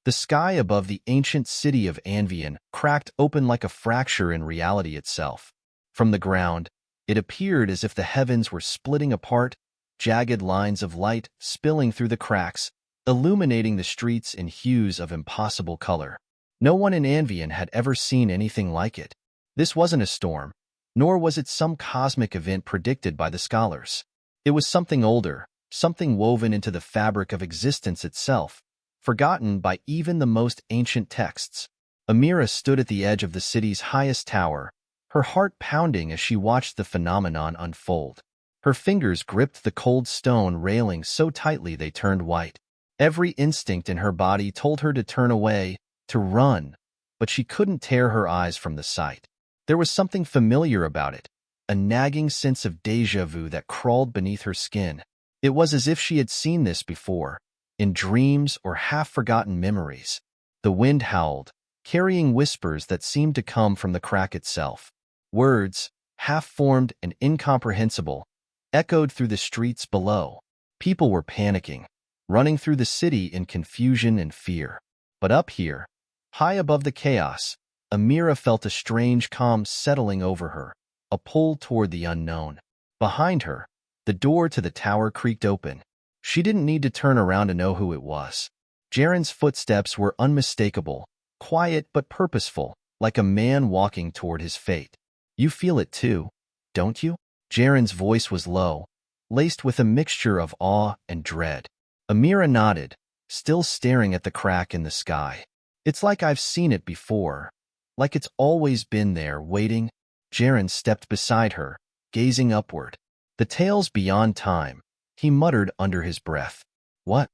The sky above the ancient city of Anvian cracked open like a fracture in reality itself. From the ground, it appeared as if the heavens were splitting apart, jagged lines of light spilling through the cracks, illuminating the streets in hues of impossible color. No one in Anvian had ever seen anything like it. This wasn't a storm, nor was it some cosmic event predicted by the scholars. It was something older, something woven into the fabric of existence itself, forgotten by even the most ancient texts. Amira stood at the edge of the city's highest tower, her heart pounding as she watched the phenomenon unfold. Her fingers gripped the cold stone railing so tightly they turned white. Every instinct in her body told her to turn away, to run, but she couldn't tear her eyes from the sight. There was something familiar about it, a nagging sense of déjà vu that crawled beneath her skin. It was as if she had seen this before, in dreams or half-forgotten memories. The wind howled, carrying whispers that seemed to come from the crack itself. Words, half-formed and incomprehensible, echoed through the streets below. People were panicking, running through the city in confusion and fear. But up here, high above the chaos, Amira felt a strange calm settling over her, a pull toward the unknown. Behind her, the door to the tower creaked open. She didn't need to turn around to know who it was. Jaren's footsteps were unmistakable, quiet but purposeful, like a man walking toward his fate. "You feel it too, don't you?" Jaren's voice was low, laced with a mixture of awe and dread. Amira nodded, still staring at the crack in the sky. "It's like I've seen it before, like it's always been there, waiting." Jaren stepped beside her, gazing upward. "The tales beyond time," he muttered under his breath. "What?"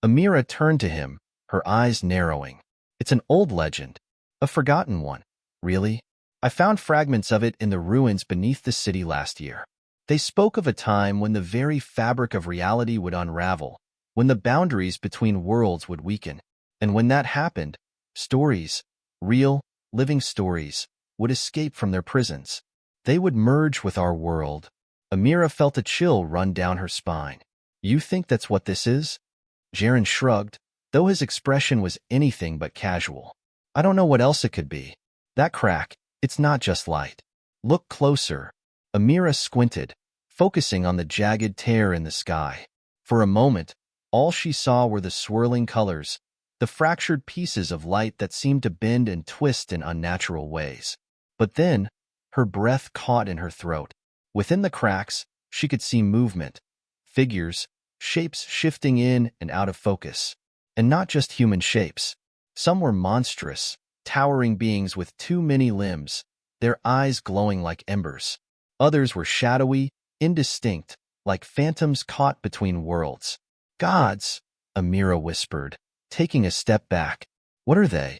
Amira turned to him, her eyes narrowing. "It's an old legend, a forgotten one." "Really? I found fragments of it in the ruins beneath the city last year." They spoke of a time when the very fabric of reality would unravel, when the boundaries between worlds would weaken. And when that happened, stories, real, living stories, would escape from their prisons. They would merge with our world. Amira felt a chill run down her spine. "You think that's what this is?" Jaren shrugged, though his expression was anything but casual. "I don't know what else it could be. That crack, it's not just light. Look closer." Amira squinted, focusing on the jagged tear in the sky. For a moment, all she saw were the swirling colors, the fractured pieces of light that seemed to bend and twist in unnatural ways. But then, her breath caught in her throat. Within the cracks, she could see movement, figures, shapes shifting in and out of focus. And not just human shapes. Some were monstrous, towering beings with too many limbs, their eyes glowing like embers. Others were shadowy, indistinct, like phantoms caught between worlds. "Gods," Amira whispered, taking a step back. "What are they?"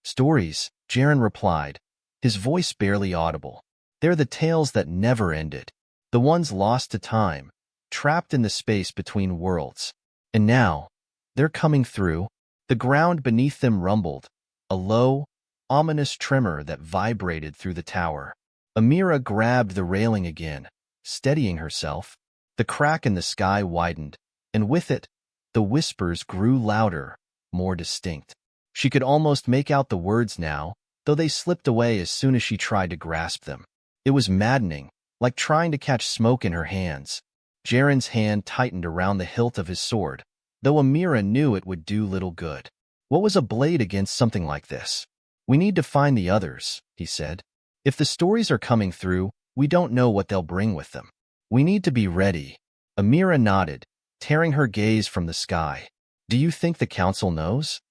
"Stories," Jaren replied, his voice barely audible. "They're the tales that never ended, the ones lost to time, trapped in the space between worlds. And now, they're coming through." The ground beneath them rumbled, a low, ominous tremor that vibrated through the tower. Amira grabbed the railing again, steadying herself. The crack in the sky widened, and with it, the whispers grew louder, more distinct. She could almost make out the words now, though they slipped away as soon as she tried to grasp them. It was maddening, like trying to catch smoke in her hands. Jaren's hand tightened around the hilt of his sword, though Amira knew it would do little good. What was a blade against something like this? "We need to find the others," he said. "If the stories are coming through, we don't know what they'll bring with them. We need to be ready." Amira nodded, tearing her gaze from the sky. "Do you think the council knows?"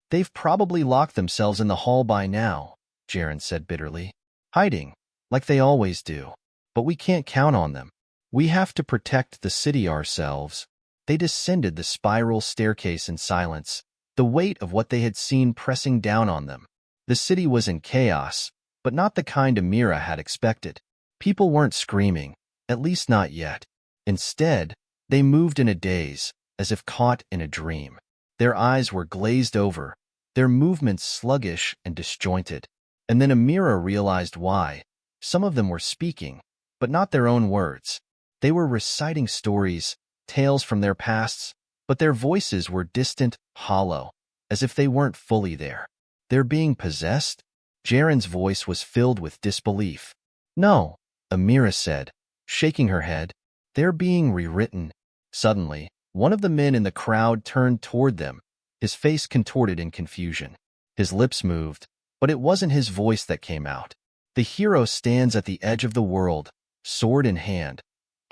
"They've probably locked themselves in the hall by now," Jaren said bitterly. "Hiding, like they always do. But we can't count on them. We have to protect the city ourselves." They descended the spiral staircase in silence, the weight of what they had seen pressing down on them. The city was in chaos, but not the kind Amira had expected. People weren't screaming, at least not yet. Instead, they moved in a daze, as if caught in a dream. Their eyes were glazed over, their movements sluggish and disjointed. And then Amira realized why. Some of them were speaking, but not their own words. They were reciting stories, tales from their pasts, but their voices were distant, hollow. as if they weren't fully there. They're being possessed? Jaren's voice was filled with disbelief. No, Amira said, shaking her head. They're being rewritten. Suddenly, one of the men in the crowd turned toward them, his face contorted in confusion. His lips moved, but it wasn't his voice that came out. The hero stands at the edge of the world, sword in hand,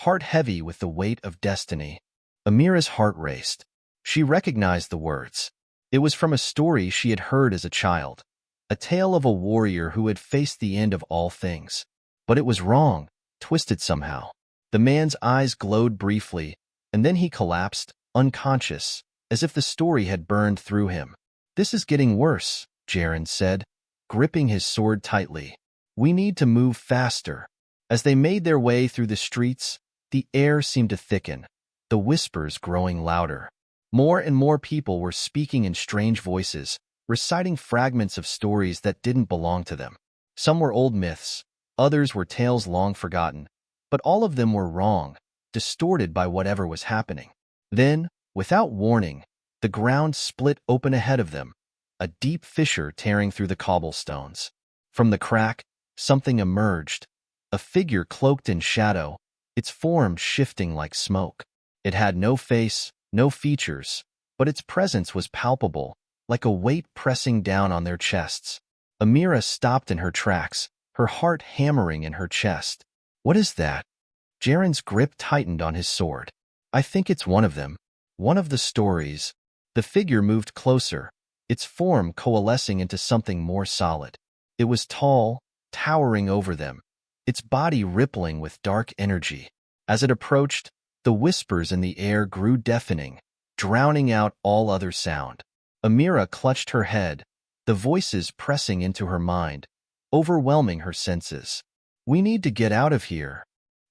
heart heavy with the weight of destiny. Amira's heart raced. She recognized the words. It was from a story she had heard as a child, a tale of a warrior who had faced the end of all things. But it was wrong, twisted somehow. The man's eyes glowed briefly, and then he collapsed, unconscious, as if the story had burned through him. This is getting worse, Jaren said, gripping his sword tightly. We need to move faster. As they made their way through the streets, the air seemed to thicken, the whispers growing louder. More and more people were speaking in strange voices, reciting fragments of stories that didn't belong to them. Some were old myths, others were tales long forgotten, but all of them were wrong, distorted by whatever was happening. Then, without warning, the ground split open ahead of them, a deep fissure tearing through the cobblestones. From the crack, something emerged, a figure cloaked in shadow, its form shifting like smoke. It had no face, no features, but its presence was palpable, like a weight pressing down on their chests. Amira stopped in her tracks, her heart hammering in her chest. What is that? Jaren's grip tightened on his sword. I think it's one of them. One of the stories. The figure moved closer, its form coalescing into something more solid. It was tall, towering over them, its body rippling with dark energy. As it approached, the whispers in the air grew deafening, drowning out all other sound. Amira clutched her head, the voices pressing into her mind, overwhelming her senses. We need to get out of here,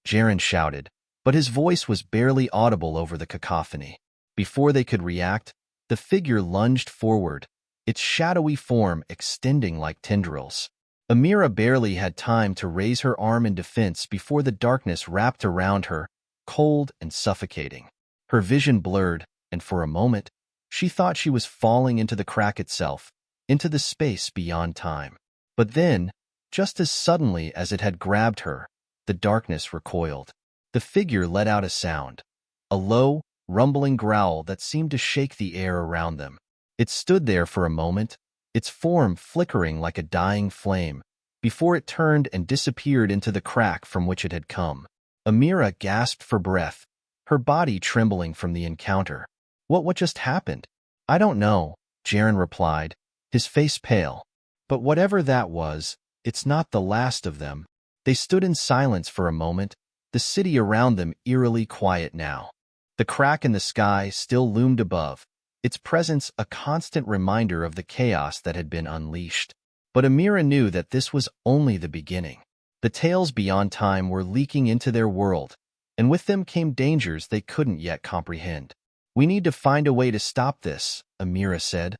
Jaren shouted, but his voice was barely audible over the cacophony. Before they could react, the figure lunged forward, its shadowy form extending like tendrils. Amira barely had time to raise her arm in defense before the darkness wrapped around her, cold and suffocating. Her vision blurred, and for a moment, she thought she was falling into the crack itself, into the space beyond time. But then, just as suddenly as it had grabbed her, the darkness recoiled. The figure let out a sound, a low, rumbling growl that seemed to shake the air around them. It stood there for a moment, its form flickering like a dying flame, before it turned and disappeared into the crack from which it had come. Amira gasped for breath, her body trembling from the encounter. What just happened? I don't know, Jaren replied, his face pale. But whatever that was, it's not the last of them. They stood in silence for a moment, the city around them eerily quiet now. The crack in the sky still loomed above, its presence a constant reminder of the chaos that had been unleashed. But Amira knew that this was only the beginning. The tales beyond time were leaking into their world, and with them came dangers they couldn't yet comprehend. We need to find a way to stop this, Amira said,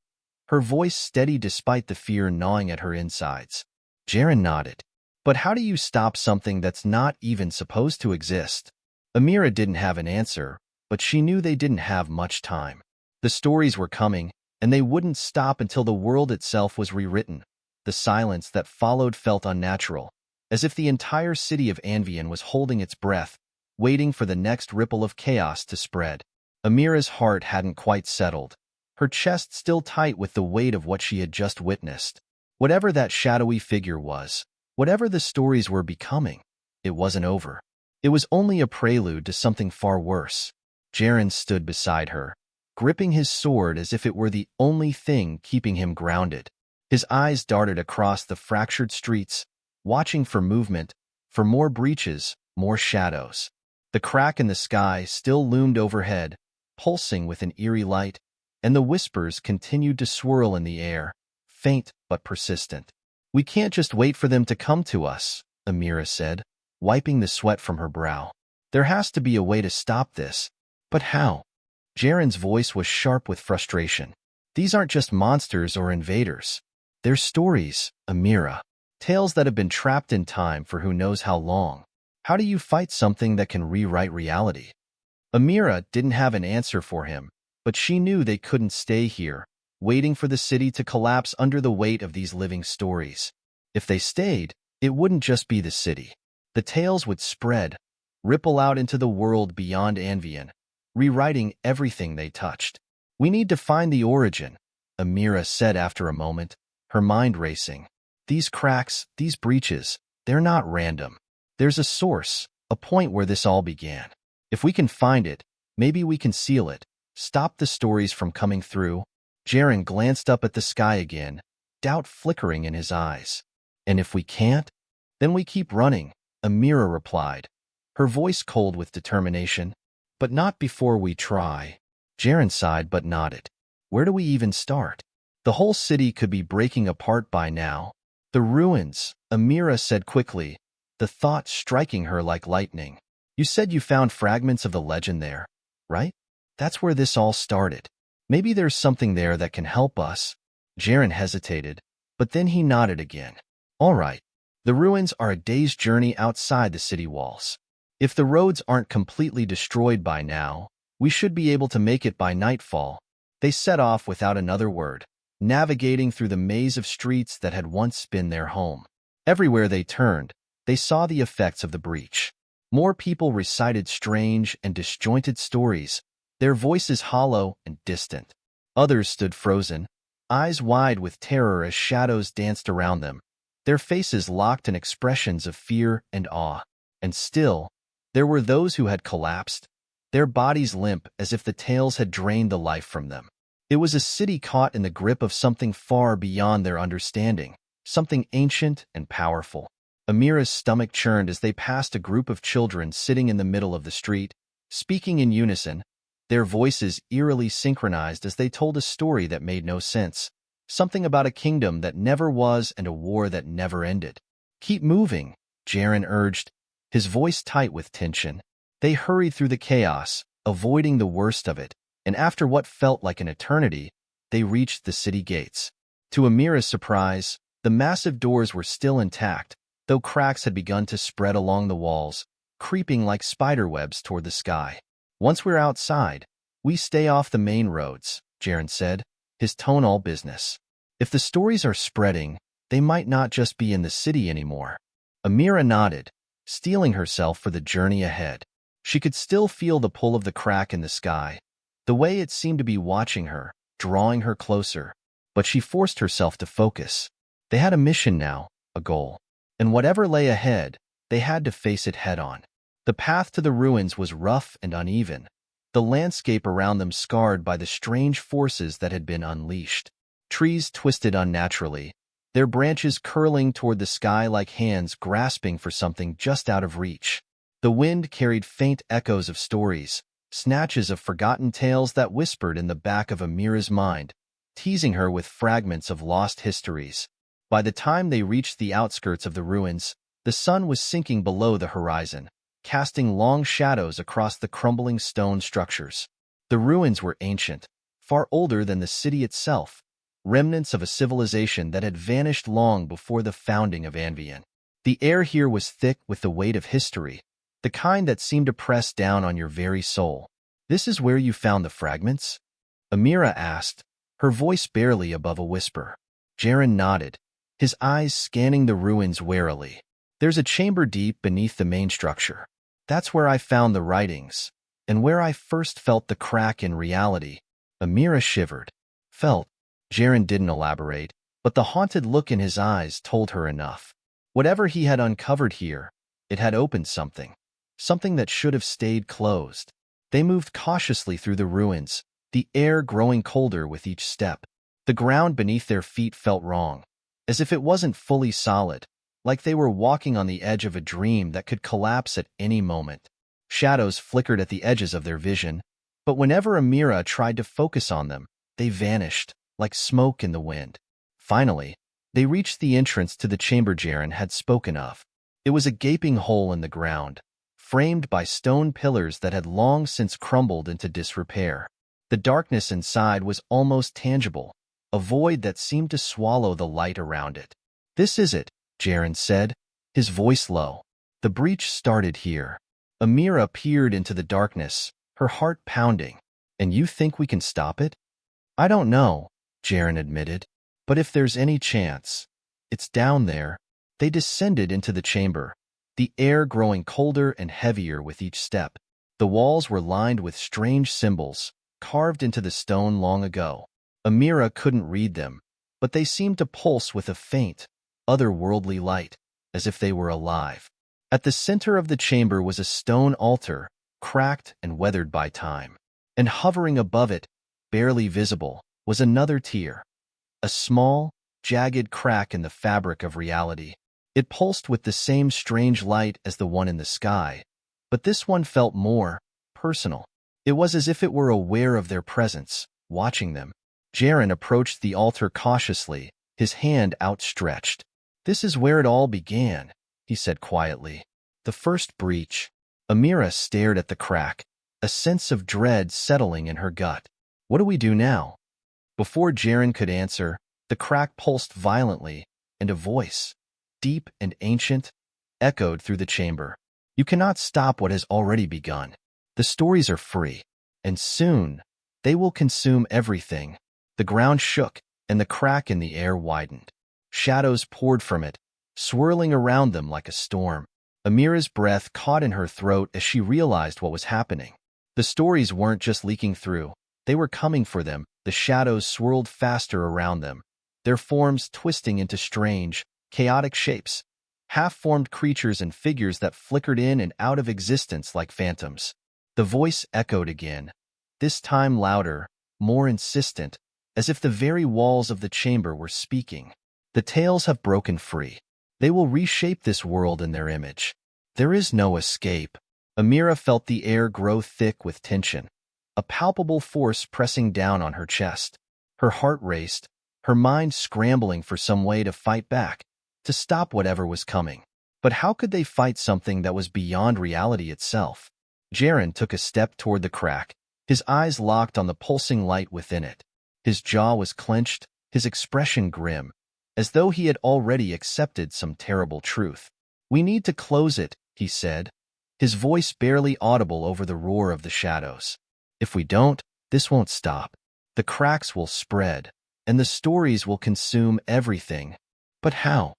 her voice steady despite the fear gnawing at her insides. Jaren nodded. But how do you stop something that's not even supposed to exist? Amira didn't have an answer, but she knew they didn't have much time. The stories were coming, and they wouldn't stop until the world itself was rewritten. The silence that followed felt unnatural, as if the entire city of Anvian was holding its breath, waiting for the next ripple of chaos to spread. Amira's heart hadn't quite settled, her chest still tight with the weight of what she had just witnessed. Whatever that shadowy figure was, whatever the stories were becoming, it wasn't over. It was only a prelude to something far worse. Jaren stood beside her, gripping his sword as if it were the only thing keeping him grounded. His eyes darted across the fractured streets, watching for movement, for more breaches, more shadows. The crack in the sky still loomed overhead, pulsing with an eerie light, and the whispers continued to swirl in the air, faint but persistent. We can't just wait for them to come to us, Amira said, wiping the sweat from her brow. There has to be a way to stop this. But how? Jaren's voice was sharp with frustration. These aren't just monsters or invaders. They're stories, Amira. Tales that have been trapped in time for who knows how long. How do you fight something that can rewrite reality? Amira didn't have an answer for him, but she knew they couldn't stay here, waiting for the city to collapse under the weight of these living stories. If they stayed, it wouldn't just be the city. The tales would spread, ripple out into the world beyond Anvian, rewriting everything they touched. "We need to find the origin," Amira said after a moment, her mind racing. "These cracks, these breaches, they're not random. There's a source, a point where this all began. If we can find it, maybe we can seal it, stop the stories from coming through." Jaren glanced up at the sky again, doubt flickering in his eyes. "And if we can't? Then we keep running," Amira replied, her voice cold with determination. "But not before we try." Jaren sighed but nodded. "Where do we even start? The whole city could be breaking apart by now." "The ruins," Amira said quickly, the thought striking her like lightning. "You said you found fragments of the legend there, right? That's where this all started. Maybe there's something there that can help us." Jaren hesitated, but then he nodded again. "All right. The ruins are a day's journey outside the city walls. If the roads aren't completely destroyed by now, we should be able to make it by nightfall." They set off without another word, navigating through the maze of streets that had once been their home. Everywhere they turned, they saw the effects of the breach. More people recited strange and disjointed stories, their voices hollow and distant. Others stood frozen, eyes wide with terror as shadows danced around them, their faces locked in expressions of fear and awe. And still, there were those who had collapsed, their bodies limp as if the tales had drained the life from them. It was a city caught in the grip of something far beyond their understanding, something ancient and powerful. Amira's stomach churned as they passed a group of children sitting in the middle of the street, speaking in unison, their voices eerily synchronized as they told a story that made no sense, something about a kingdom that never was and a war that never ended. "Keep moving," Jaren urged, his voice tight with tension. They hurried through the chaos, avoiding the worst of it, and after what felt like an eternity, they reached the city gates. To Amira's surprise, the massive doors were still intact, though cracks had begun to spread along the walls, creeping like spiderwebs toward the sky. "Once we're outside, we stay off the main roads," Jaren said, his tone all business. "If the stories are spreading, they might not just be in the city anymore." Amira nodded, steeling herself for the journey ahead. She could still feel the pull of the crack in the sky, the way it seemed to be watching her, drawing her closer. But she forced herself to focus. They had a mission now, a goal. And whatever lay ahead, they had to face it head-on. The path to the ruins was rough and uneven, the landscape around them scarred by the strange forces that had been unleashed. Trees twisted unnaturally, their branches curling toward the sky like hands grasping for something just out of reach. The wind carried faint echoes of stories, snatches of forgotten tales that whispered in the back of Amira's mind, teasing her with fragments of lost histories. By the time they reached the outskirts of the ruins, the sun was sinking below the horizon, casting long shadows across the crumbling stone structures. The ruins were ancient, far older than the city itself, remnants of a civilization that had vanished long before the founding of Anvian. The air here was thick with the weight of history, the kind that seemed to press down on your very soul. "This is where you found the fragments?" Amira asked, her voice barely above a whisper. Jaren nodded, his eyes scanning the ruins warily. "There's a chamber deep beneath the main structure. That's where I found the writings, and where I first felt the crack in reality." Amira shivered. "Felt?" Jaren didn't elaborate, but the haunted look in his eyes told her enough. Whatever he had uncovered here, it had opened something that should have stayed closed. They moved cautiously through the ruins, the air growing colder with each step. The ground beneath their feet felt wrong, as if it wasn't fully solid, like they were walking on the edge of a dream that could collapse at any moment. Shadows flickered at the edges of their vision, but whenever Amira tried to focus on them, they vanished, like smoke in the wind. Finally, they reached the entrance to the chamber Jaren had spoken of. It was a gaping hole in the ground, framed by stone pillars that had long since crumbled into disrepair. The darkness inside was almost tangible, a void that seemed to swallow the light around it. "This is it," Jaren said, his voice low. "The breach started here." Amira peered into the darkness, her heart pounding. "And you think we can stop it?" "I don't know," Jaren admitted. But if there's any chance, it's down there. They descended into the chamber, the air growing colder and heavier with each step. The walls were lined with strange symbols, carved into the stone long ago. Amira couldn't read them, but they seemed to pulse with a faint, otherworldly light, as if they were alive. At the center of the chamber was a stone altar, cracked and weathered by time. And hovering above it, barely visible, was another tier, a small, jagged crack in the fabric of reality. It pulsed with the same strange light as the one in the sky, but this one felt more personal. It was as if it were aware of their presence, watching them. Jaren approached the altar cautiously, his hand outstretched. "This is where it all began," he said quietly. "The first breach." Amira stared at the crack, a sense of dread settling in her gut. "What do we do now?" Before Jaren could answer, the crack pulsed violently, and a voice, deep and ancient, echoed through the chamber. "You cannot stop what has already begun. The stories are free, and soon they will consume everything." The ground shook, and the crack in the air widened. Shadows poured from it, swirling around them like a storm. Amira's breath caught in her throat as she realized what was happening. The stories weren't just leaking through. They were coming for them. The shadows swirled faster around them, their forms twisting into strange, chaotic shapes, half-formed creatures and figures that flickered in and out of existence like phantoms. The voice echoed again, this time louder, more insistent, as if the very walls of the chamber were speaking. "The tales have broken free. They will reshape this world in their image. There is no escape." Amira felt the air grow thick with tension, a palpable force pressing down on her chest. Her heart raced, her mind scrambling for some way to fight back, to stop whatever was coming. But how could they fight something that was beyond reality itself? Jaren took a step toward the crack, his eyes locked on the pulsing light within it. His jaw was clenched, his expression grim, as though he had already accepted some terrible truth. "We need to close it," he said, his voice barely audible over the roar of the shadows. "If we don't, this won't stop. The cracks will spread, and the stories will consume everything." "But how?"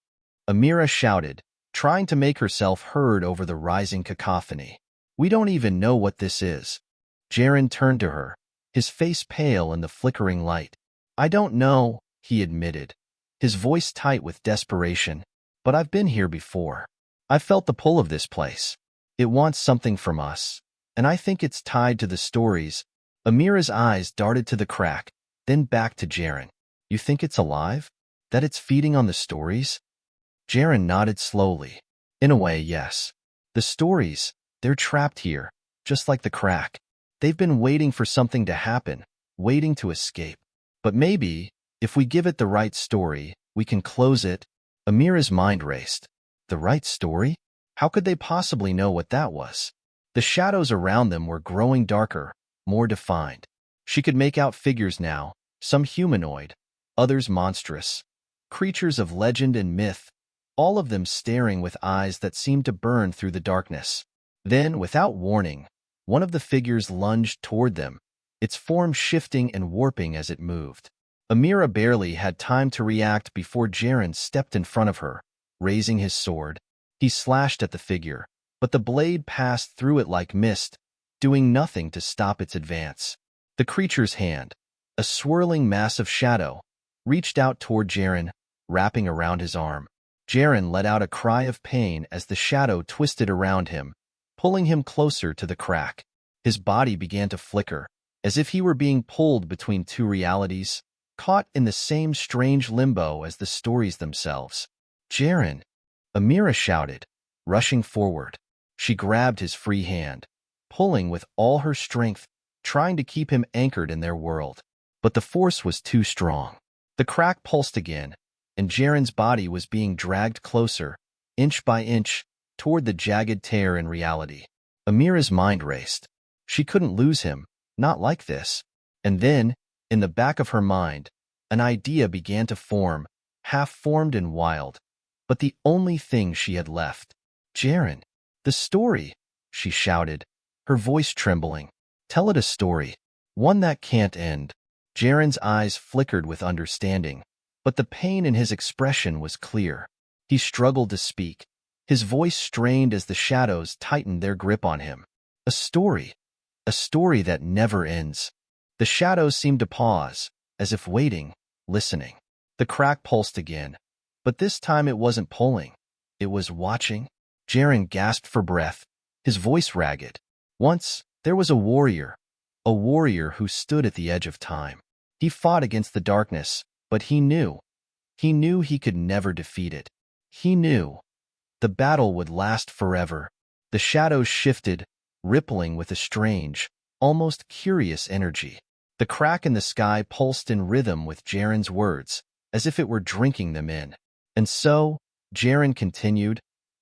Amira shouted, trying to make herself heard over the rising cacophony. "We don't even know what this is." Jaren turned to her, his face pale in the flickering light. "I don't know," he admitted, his voice tight with desperation, "but I've been here before. I've felt the pull of this place. It wants something from us, and I think it's tied to the stories." Amira's eyes darted to the crack, then back to Jaren. "You think it's alive? That it's feeding on the stories?" Jaren nodded slowly. "In a way, yes. The stories, they're trapped here, just like the crack. They've been waiting for something to happen, waiting to escape. But maybe, if we give it the right story, we can close it." Amira's mind raced. The right story? How could they possibly know what that was? The shadows around them were growing darker, more defined. She could make out figures now, some humanoid, others monstrous, creatures of legend and myth, all of them staring with eyes that seemed to burn through the darkness. Then, without warning, one of the figures lunged toward them, its form shifting and warping as it moved. Amira barely had time to react before Jaren stepped in front of her, raising his sword. He slashed at the figure, but the blade passed through it like mist, doing nothing to stop its advance. The creature's hand, a swirling mass of shadow, reached out toward Jaren, wrapping around his arm. Jaren let out a cry of pain as the shadow twisted around him, pulling him closer to the crack. His body began to flicker, as if he were being pulled between two realities, caught in the same strange limbo as the stories themselves. "Jaren!" Amira shouted, rushing forward. She grabbed his free hand, pulling with all her strength, trying to keep him anchored in their world. But the force was too strong. The crack pulsed again, and Jaren's body was being dragged closer, inch by inch, toward the jagged tear in reality. Amira's mind raced. She couldn't lose him, not like this. And then, in the back of her mind, an idea began to form, half-formed and wild. But the only thing she had left. "Jaren, the story," she shouted, her voice trembling. "Tell it a story. One that can't end." Jaren's eyes flickered with understanding, but the pain in his expression was clear. He struggled to speak, his voice strained as the shadows tightened their grip on him. A story that never ends. The shadows seemed to pause, as if waiting, listening. The crack pulsed again, but this time it wasn't pulling. It was watching. Jaren gasped for breath, his voice ragged. Once, there was a warrior who stood at the edge of time. He fought against the darkness, but he knew he could never defeat it. He knew the battle would last forever. The shadows shifted, rippling with a strange, almost curious energy. The crack in the sky pulsed in rhythm with Jaren's words, as if it were drinking them in. And so, Jaren continued,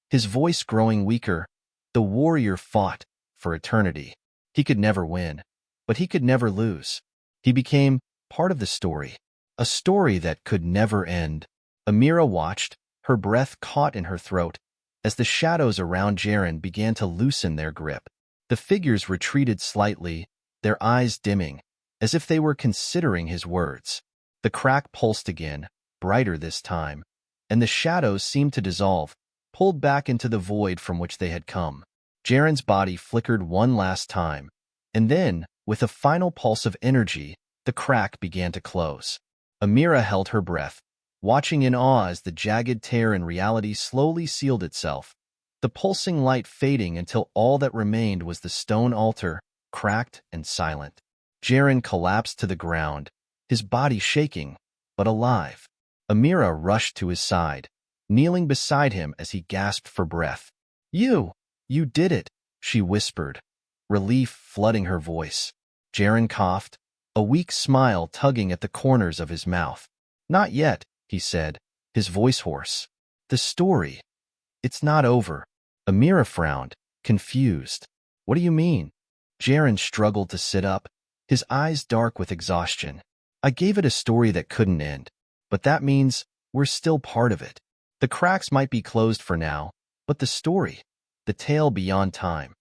his voice growing weaker. The warrior fought for eternity. He could never win, but he could never lose. He became part of the story, a story that could never end. Amira watched, her breath caught in her throat, as the shadows around Jaren began to loosen their grip. The figures retreated slightly, their eyes dimming, as if they were considering his words. The crack pulsed again, brighter this time, and the shadows seemed to dissolve, pulled back into the void from which they had come. Jaren's body flickered one last time, and then, with a final pulse of energy, the crack began to close. Amira held her breath, watching in awe as the jagged tear in reality slowly sealed itself, the pulsing light fading until all that remained was the stone altar, cracked and silent. Jaren collapsed to the ground, his body shaking, but alive. Amira rushed to his side, kneeling beside him as he gasped for breath. You did it," she whispered, relief flooding her voice. Jaren coughed, a weak smile tugging at the corners of his mouth. "Not yet," he said, his voice hoarse. "The story, it's not over." Amira frowned, confused. "What do you mean?" Jaren struggled to sit up, his eyes dark with exhaustion. "I gave it a story that couldn't end, but that means we're still part of it. The cracks might be closed for now, but the story, the tale beyond time,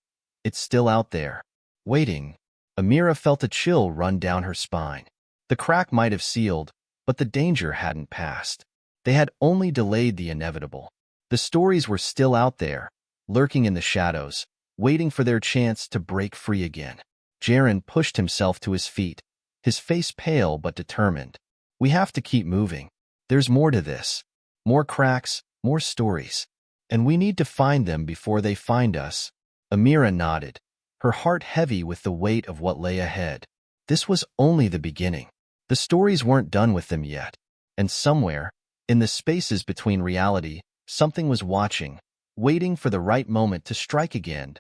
it's still out there, waiting." Amira felt a chill run down her spine. The crack might have sealed, but the danger hadn't passed. They had only delayed the inevitable. The stories were still out there, lurking in the shadows, waiting for their chance to break free again. Jaren pushed himself to his feet, his face pale but determined. "We have to keep moving. There's more to this. More cracks, more stories. And we need to find them before they find us." Amira nodded, her heart heavy with the weight of what lay ahead. This was only the beginning. The stories weren't done with them yet. And somewhere, in the spaces between reality, something was watching, waiting for the right moment to strike again.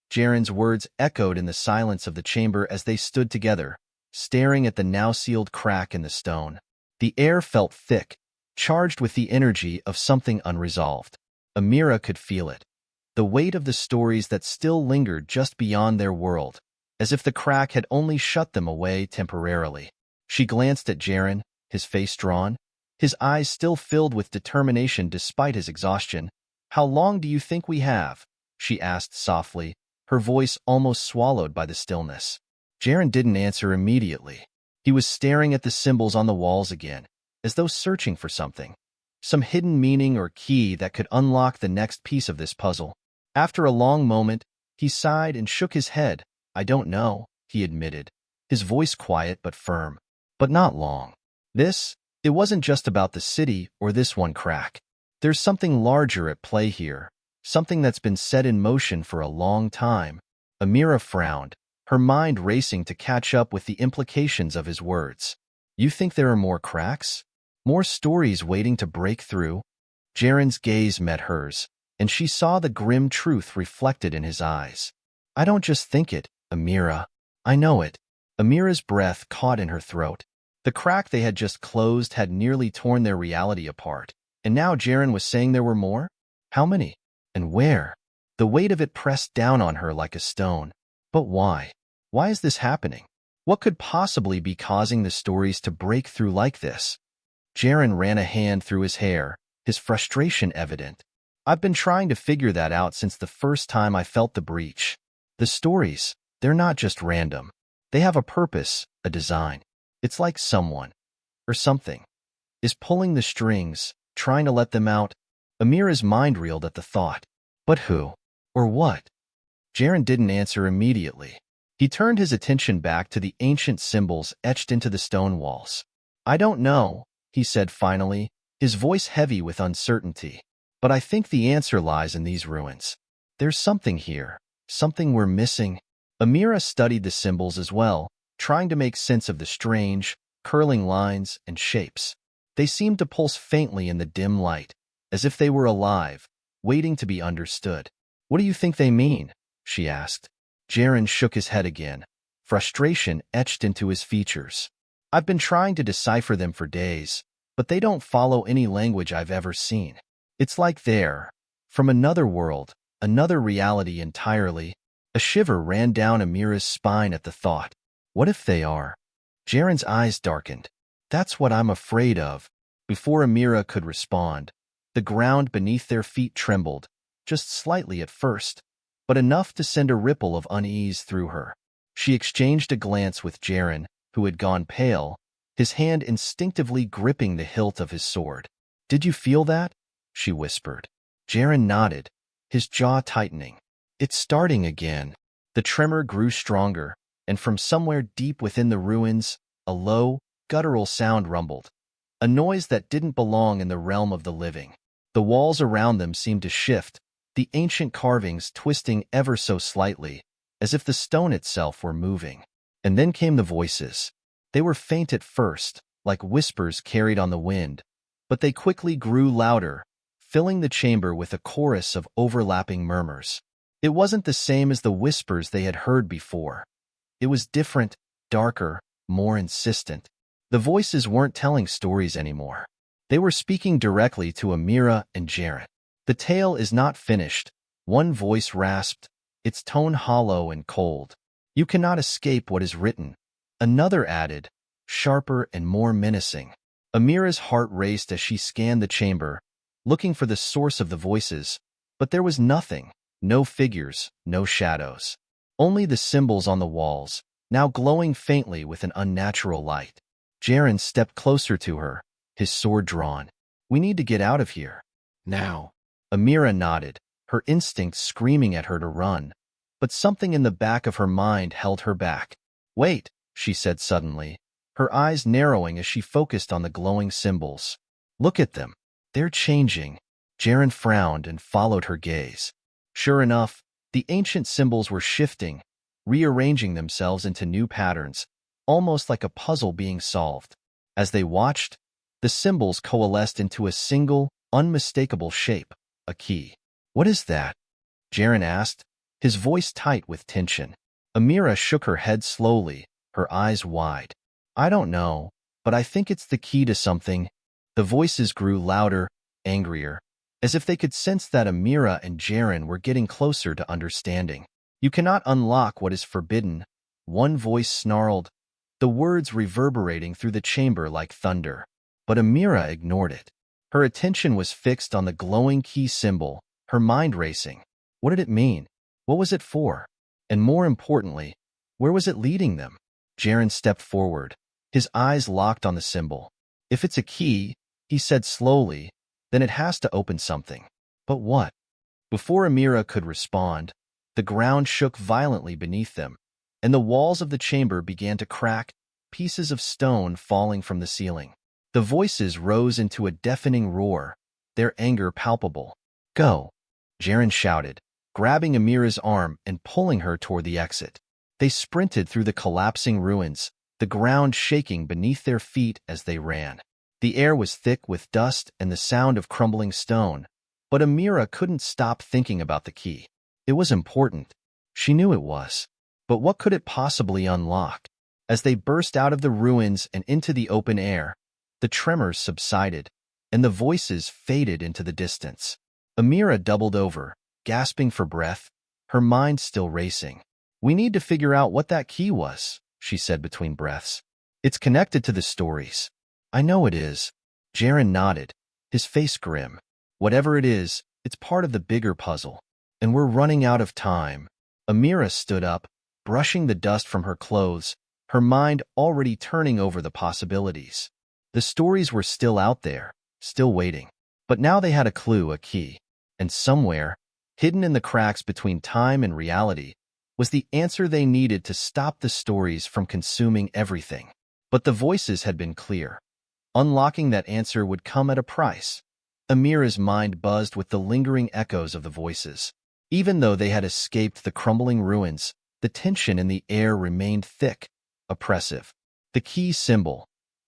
Jaren's words echoed in the silence of the chamber as they stood together, staring at the now-sealed crack in the stone. The air felt thick, charged with the energy of something unresolved. Amira could feel it, the weight of the stories that still lingered just beyond their world, as if the crack had only shut them away temporarily. She glanced at Jaren, his face drawn, his eyes still filled with determination despite his exhaustion. "How long do you think we have?" she asked softly, her voice almost swallowed by the stillness. Jaren didn't answer immediately. He was staring at the symbols on the walls again, as though searching for something, some hidden meaning or key that could unlock the next piece of this puzzle. After a long moment, he sighed and shook his head. "I don't know," he admitted, his voice quiet but firm. "But not long. It wasn't just about the city or this one crack. There's something larger at play here, something that's been set in motion for a long time." Amira frowned, her mind racing to catch up with the implications of his words. "You think there are more cracks? More stories waiting to break through?" Jaren's gaze met hers, and she saw the grim truth reflected in his eyes. "I don't just think it, Amira. I know it." Amira's breath caught in her throat. The crack they had just closed had nearly torn their reality apart, and now Jaren was saying there were more? How many? And where? The weight of it pressed down on her like a stone. But why? Why is this happening? What could possibly be causing the stories to break through like this? Jaren ran a hand through his hair, his frustration evident. "I've been trying to figure that out since the first time I felt the breach. The stories, they're not just random. They have a purpose, a design. It's like someone, or something, is pulling the strings, trying to let them out. Amira's mind reeled at the thought. But who? Or what? Jaren didn't answer immediately. He turned his attention back to the ancient symbols etched into the stone walls. I don't know, he said finally, his voice heavy with uncertainty. But I think the answer lies in these ruins. There's something here, something we're missing. Amira studied the symbols as well, trying to make sense of the strange, curling lines and shapes. They seemed to pulse faintly in the dim light, as if they were alive, waiting to be understood. What do you think they mean? She asked. Jaren shook his head again, frustration etched into his features. I've been trying to decipher them for days, but they don't follow any language I've ever seen. It's like they're from another world, another reality entirely. A shiver ran down Amira's spine at the thought. What if they are? Jaren's eyes darkened. That's what I'm afraid of. Before Amira could respond, the ground beneath their feet trembled, just slightly at first, but enough to send a ripple of unease through her. She exchanged a glance with Jaren, who had gone pale, his hand instinctively gripping the hilt of his sword. Did you feel that? She whispered. Jaren nodded, his jaw tightening. It's starting again. The tremor grew stronger, and from somewhere deep within the ruins, a low, guttural sound rumbled, a noise that didn't belong in the realm of the living. The walls around them seemed to shift, the ancient carvings twisting ever so slightly, as if the stone itself were moving. And then came the voices. They were faint at first, like whispers carried on the wind, but they quickly grew louder, filling the chamber with a chorus of overlapping murmurs. It wasn't the same as the whispers they had heard before. It was different, darker, more insistent. The voices weren't telling stories anymore. They were speaking directly to Amira and Jaren. The tale is not finished, one voice rasped, its tone hollow and cold. You cannot escape what is written. Another added, sharper and more menacing. Amira's heart raced as she scanned the chamber, looking for the source of the voices, but there was nothing, no figures, no shadows. Only the symbols on the walls, now glowing faintly with an unnatural light. Jaren stepped closer to her, his sword drawn. We need to get out of here. Now. Amira nodded, her instincts screaming at her to run, but something in the back of her mind held her back. Wait, she said suddenly, her eyes narrowing as she focused on the glowing symbols. Look at them. They're changing. Jaren frowned and followed her gaze. Sure enough, the ancient symbols were shifting, rearranging themselves into new patterns, almost like a puzzle being solved. As they watched, the symbols coalesced into a single, unmistakable shape, a key. What is that? Jaren asked, his voice tight with tension. Amira shook her head slowly, her eyes wide. I don't know, but I think it's the key to something. The voices grew louder, angrier, as if they could sense that Amira and Jaren were getting closer to understanding. You cannot unlock what is forbidden, one voice snarled, the words reverberating through the chamber like thunder. But Amira ignored it. Her attention was fixed on the glowing key symbol, her mind racing. What did it mean? What was it for? And more importantly, where was it leading them? Jaren stepped forward, his eyes locked on the symbol. If it's a key, he said slowly, then it has to open something. But what? Before Amira could respond, the ground shook violently beneath them, and the walls of the chamber began to crack, pieces of stone falling from the ceiling. The voices rose into a deafening roar, their anger palpable. Go, Jaren shouted, grabbing Amira's arm and pulling her toward the exit. They sprinted through the collapsing ruins, the ground shaking beneath their feet as they ran. The air was thick with dust and the sound of crumbling stone, but Amira couldn't stop thinking about the key. It was important. She knew it was. But what could it possibly unlock? As they burst out of the ruins and into the open air, the tremors subsided, and the voices faded into the distance. Amira doubled over, gasping for breath, her mind still racing. We need to figure out what that key was, she said between breaths. It's connected to the stories. I know it is. Jaren nodded, his face grim. Whatever it is, it's part of the bigger puzzle. And we're running out of time. Amira stood up, brushing the dust from her clothes, her mind already turning over the possibilities. The stories were still out there, still waiting. But now they had a clue, a key. And somewhere, hidden in the cracks between time and reality, was the answer they needed to stop the stories from consuming everything. But the voices had been clear. Unlocking that answer would come at a price. Amira's mind buzzed with the lingering echoes of the voices. Even though they had escaped the crumbling ruins, the tension in the air remained thick, oppressive. The key symbol,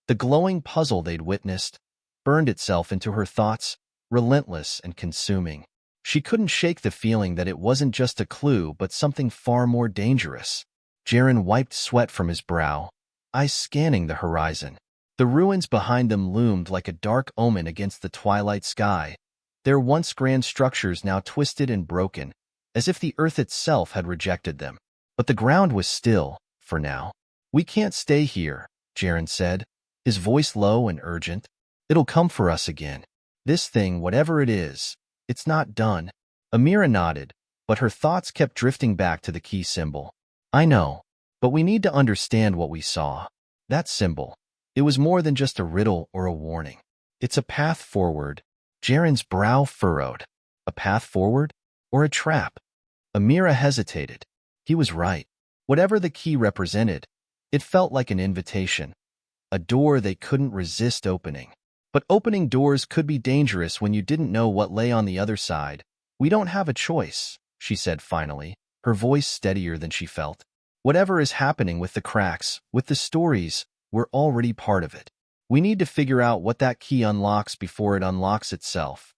the glowing puzzle they'd witnessed, burned itself into her thoughts, relentless and consuming. She couldn't shake the feeling that it wasn't just a clue but something far more dangerous. Jaren wiped sweat from his brow, eyes scanning the horizon. The ruins behind them loomed like a dark omen against the twilight sky, their once grand structures now twisted and broken, as if the earth itself had rejected them. But the ground was still, for now. "We can't stay here," Jaren said, his voice low and urgent. "It'll come for us again. This thing, whatever it is, it's not done." Amira nodded, but her thoughts kept drifting back to the key symbol. "I know, but we need to understand what we saw. That symbol. It was more than just a riddle or a warning. It's a path forward." Jaren's brow furrowed. A path forward? Or a trap? Amira hesitated. He was right. Whatever the key represented, it felt like an invitation. A door they couldn't resist opening. But opening doors could be dangerous when you didn't know what lay on the other side. "We don't have a choice," she said finally, her voice steadier than she felt. "Whatever is happening with the cracks, with the stories, we're already part of it. We need to figure out what that key unlocks before it unlocks itself.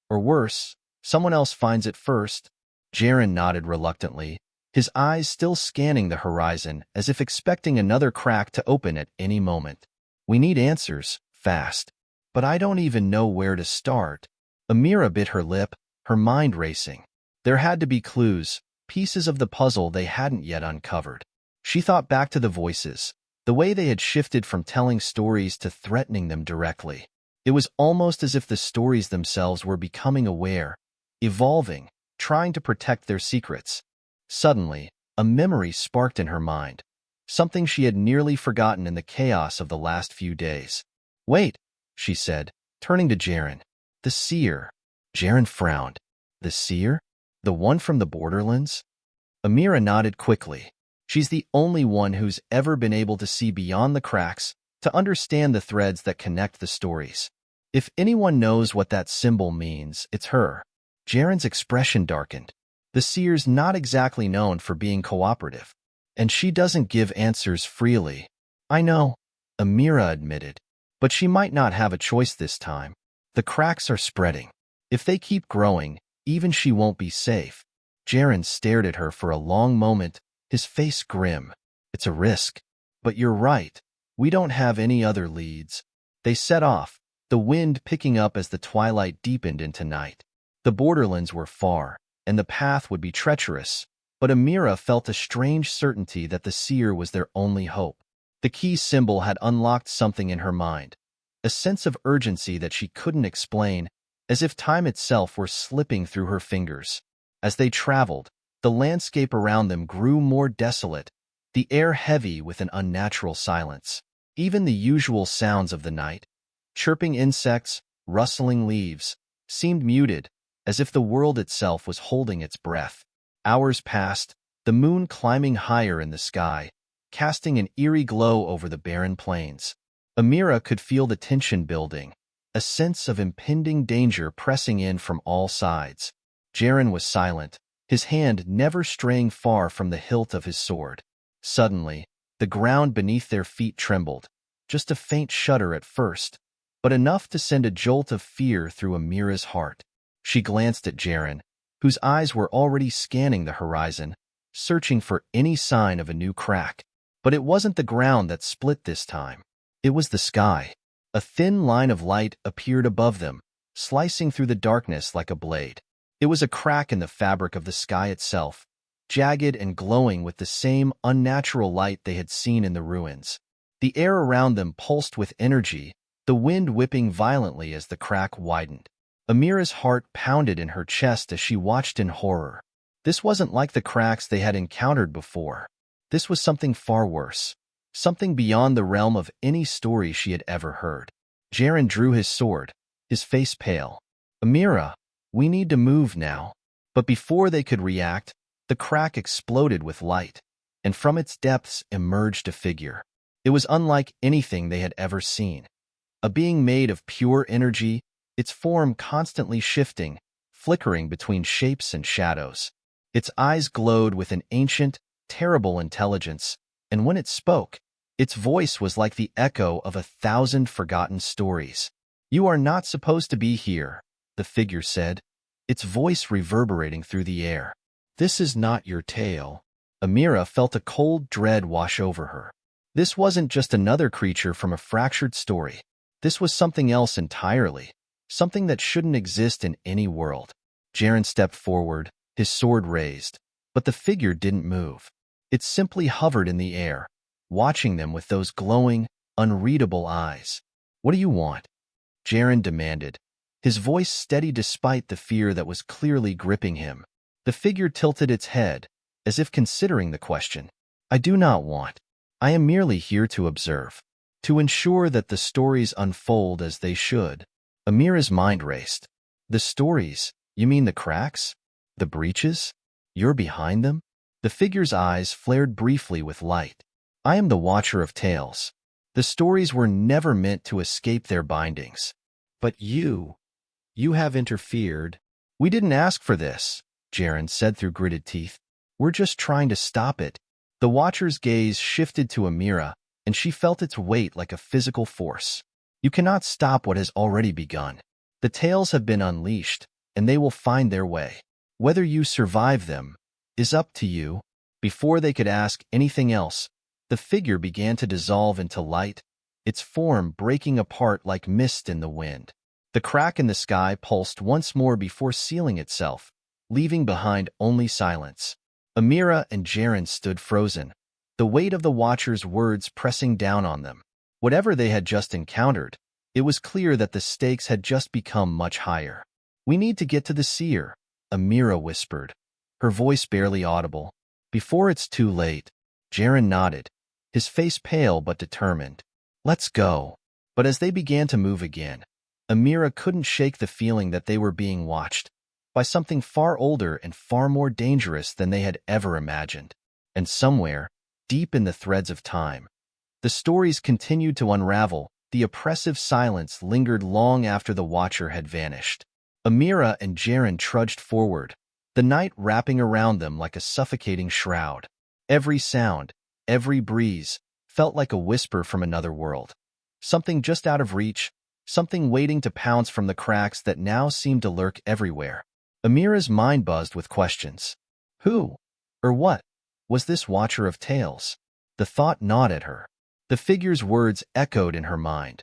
Or worse, someone else finds it first." Jaren nodded reluctantly, his eyes still scanning the horizon as if expecting another crack to open at any moment. "We need answers, fast. But I don't even know where to start." Amira bit her lip, her mind racing. There had to be clues, pieces of the puzzle they hadn't yet uncovered. She thought back to the voices, the way they had shifted from telling stories to threatening them directly. It was almost as if the stories themselves were becoming aware, evolving, trying to protect their secrets. Suddenly, a memory sparked in her mind, something she had nearly forgotten in the chaos of the last few days. "Wait," she said, turning to Jaren. "The seer." Jaren frowned. "The seer? The one from the borderlands?" Amira nodded quickly. "She's the only one who's ever been able to see beyond the cracks, to understand the threads that connect the stories. If anyone knows what that symbol means, it's her." Jaren's expression darkened. The seer's not exactly known for being cooperative, and she doesn't give answers freely. "I know," Amira admitted, "but she might not have a choice this time. The cracks are spreading. If they keep growing, even she won't be safe." Jaren stared at her for a long moment, his face grim. "It's a risk. But you're right. We don't have any other leads." They set off, the wind picking up as the twilight deepened into night. The borderlands were far, and the path would be treacherous, but Amira felt a strange certainty that the seer was their only hope. The key symbol had unlocked something in her mind, a sense of urgency that she couldn't explain, as if time itself were slipping through her fingers. As they traveled, the landscape around them grew more desolate, the air heavy with an unnatural silence. Even the usual sounds of the night, chirping insects, rustling leaves, seemed muted, as if the world itself was holding its breath. Hours passed, the moon climbing higher in the sky, casting an eerie glow over the barren plains. Amira could feel the tension building, a sense of impending danger pressing in from all sides. Jaren was silent, his hand never straying far from the hilt of his sword. Suddenly, the ground beneath their feet trembled, just a faint shudder at first, but enough to send a jolt of fear through Amira's heart. She glanced at Jaren, whose eyes were already scanning the horizon, searching for any sign of a new crack. But it wasn't the ground that split this time. It was the sky. A thin line of light appeared above them, slicing through the darkness like a blade. It was a crack in the fabric of the sky itself, jagged and glowing with the same unnatural light they had seen in the ruins. The air around them pulsed with energy, the wind whipping violently as the crack widened. Amira's heart pounded in her chest as she watched in horror. This wasn't like the cracks they had encountered before. This was something far worse. something beyond the realm of any story she had ever heard. Jaren drew his sword, his face pale. Amira, we need to move now. But before they could react, the crack exploded with light, and from its depths emerged a figure. It was unlike anything they had ever seen. A being made of pure energy, its form constantly shifting, flickering between shapes and shadows. Its eyes glowed with an ancient, terrible intelligence, and when it spoke, its voice was like the echo of 1,000 forgotten stories. "You are not supposed to be here," the figure said, its voice reverberating through the air. "This is not your tale." Amira felt a cold dread wash over her. This wasn't just another creature from a fractured story. This was something else entirely, something that shouldn't exist in any world. Jaren stepped forward, his sword raised, but the figure didn't move. It simply hovered in the air, watching them with those glowing, unreadable eyes. "What do you want?" Jaren demanded, his voice steady despite the fear that was clearly gripping him. The figure tilted its head, as if considering the question. "I do not want. I am merely here to observe, to ensure that the stories unfold as they should." Amira's mind raced. "The stories? You mean the cracks? The breaches? You're behind them?" The figure's eyes flared briefly with light. "I am the Watcher of Tales. The stories were never meant to escape their bindings. But you have interfered." "We didn't ask for this," Jaren said through gritted teeth. "We're just trying to stop it." The Watcher's gaze shifted to Amira, and she felt its weight like a physical force. "You cannot stop what has already begun. The tales have been unleashed, and they will find their way. Whether you survive them is up to you." Before they could ask anything else, the figure began to dissolve into light, its form breaking apart like mist in the wind. The crack in the sky pulsed once more before sealing itself, leaving behind only silence. Amira and Jaren stood frozen, the weight of the Watcher's words pressing down on them. Whatever they had just encountered, it was clear that the stakes had just become much higher. "We need to get to the seer," Amira whispered, her voice barely audible. "Before it's too late." Jaren nodded, his face pale but determined. "Let's go." But as they began to move again, Amira couldn't shake the feeling that they were being watched by something far older and far more dangerous than they had ever imagined. And somewhere, deep in the threads of time, the stories continued to unravel. The oppressive silence lingered long after the Watcher had vanished. Amira and Jaren trudged forward, the night wrapping around them like a suffocating shroud. Every sound, every breeze, felt like a whisper from another world. Something just out of reach, something waiting to pounce from the cracks that now seemed to lurk everywhere. Amira's mind buzzed with questions. Who, or what, was this Watcher of Tales? The thought gnawed at her. The figure's words echoed in her mind.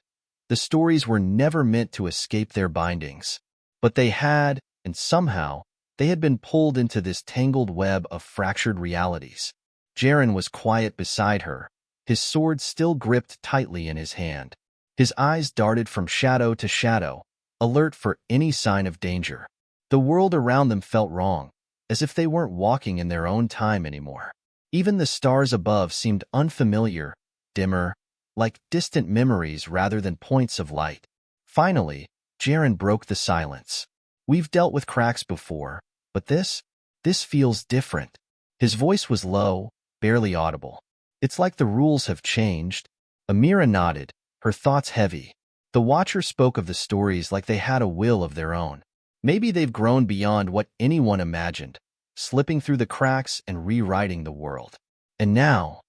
The stories were never meant to escape their bindings. But they had, and somehow, they had been pulled into this tangled web of fractured realities. Jaren was quiet beside her, his sword still gripped tightly in his hand. His eyes darted from shadow to shadow, alert for any sign of danger. The world around them felt wrong, as if they weren't walking in their own time anymore. Even the stars above seemed unfamiliar, dimmer, like distant memories rather than points of light. Finally, Jaren broke the silence. We've dealt with cracks before, but this feels different. His voice was low, barely audible. It's like the rules have changed. Amira nodded, her thoughts heavy. The Watcher spoke of the stories like they had a will of their own. Maybe they've grown beyond what anyone imagined, slipping through the cracks and rewriting the world. And now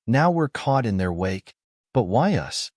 we're caught in their wake. But why us?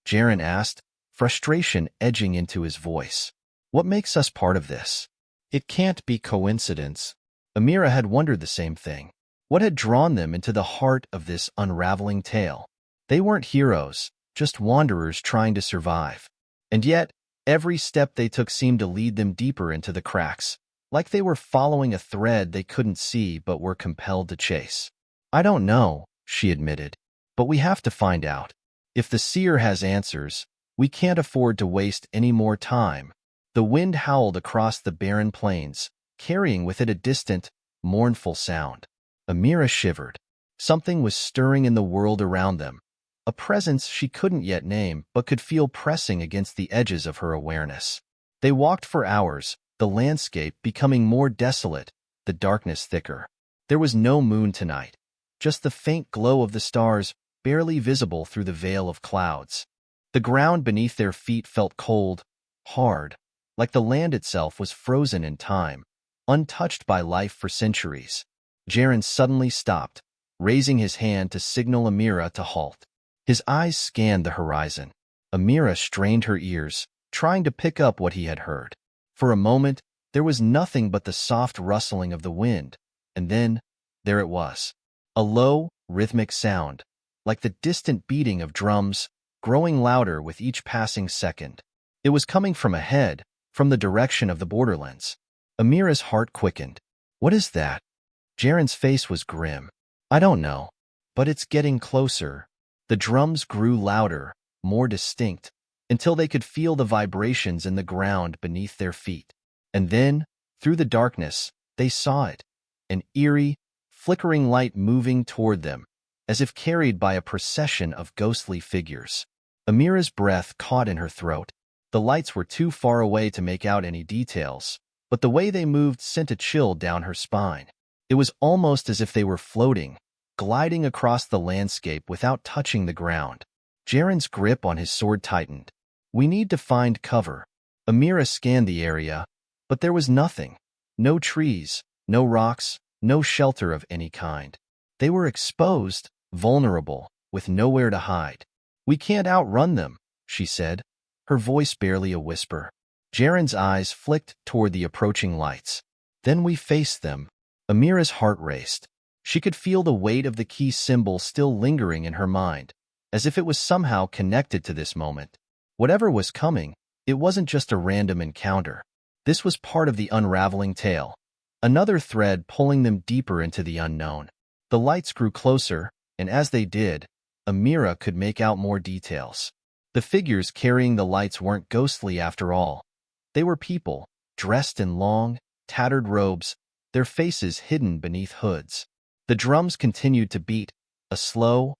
Jaren asked, frustration edging into his voice. What makes us part of this? It can't be coincidence. Amira had wondered the same thing. What had drawn them into the heart of this unraveling tale? They weren't heroes, just wanderers trying to survive. And yet, every step they took seemed to lead them deeper into the cracks, like they were following a thread they couldn't see but were compelled to chase. I don't know, she admitted, but we have to find out. If the seer has answers, we can't afford to waste any more time. The wind howled across the barren plains, carrying with it a distant, mournful sound. Amira shivered. Something was stirring in the world around them, a presence she couldn't yet name but could feel pressing against the edges of her awareness. They walked for hours, the landscape becoming more desolate, the darkness thicker. There was no moon tonight, just the faint glow of the stars barely visible through the veil of clouds. The ground beneath their feet felt cold, hard, like the land itself was frozen in time, untouched by life for centuries. Jaren suddenly stopped, raising his hand to signal Amira to halt. His eyes scanned the horizon. Amira strained her ears, trying to pick up what he had heard. For a moment, there was nothing but the soft rustling of the wind, and then, there it was. A low, rhythmic sound, like the distant beating of drums, growing louder with each passing second. It was coming from ahead, from the direction of the borderlands. Amira's heart quickened. What is that? Jaren's face was grim. I don't know, but it's getting closer. The drums grew louder, more distinct, until they could feel the vibrations in the ground beneath their feet. And then, through the darkness, they saw it, an eerie, flickering light moving toward them, as if carried by a procession of ghostly figures. Amira's breath caught in her throat. The lights were too far away to make out any details, but the way they moved sent a chill down her spine. It was almost as if they were floating, gliding across the landscape without touching the ground. Jaren's grip on his sword tightened. We need to find cover. Amira scanned the area, but there was nothing. No trees, no rocks, no shelter of any kind. They were exposed, vulnerable, with nowhere to hide. We can't outrun them, she said, her voice barely a whisper. Jaren's eyes flicked toward the approaching lights. Then we faced them. Amira's heart raced. She could feel the weight of the key symbol still lingering in her mind, as if it was somehow connected to this moment. Whatever was coming, it wasn't just a random encounter. This was part of the unraveling tale, another thread pulling them deeper into the unknown. The lights grew closer, and as they did, Amira could make out more details. The figures carrying the lights weren't ghostly after all. They were people, dressed in long, tattered robes, their faces hidden beneath hoods. The drums continued to beat, a slow,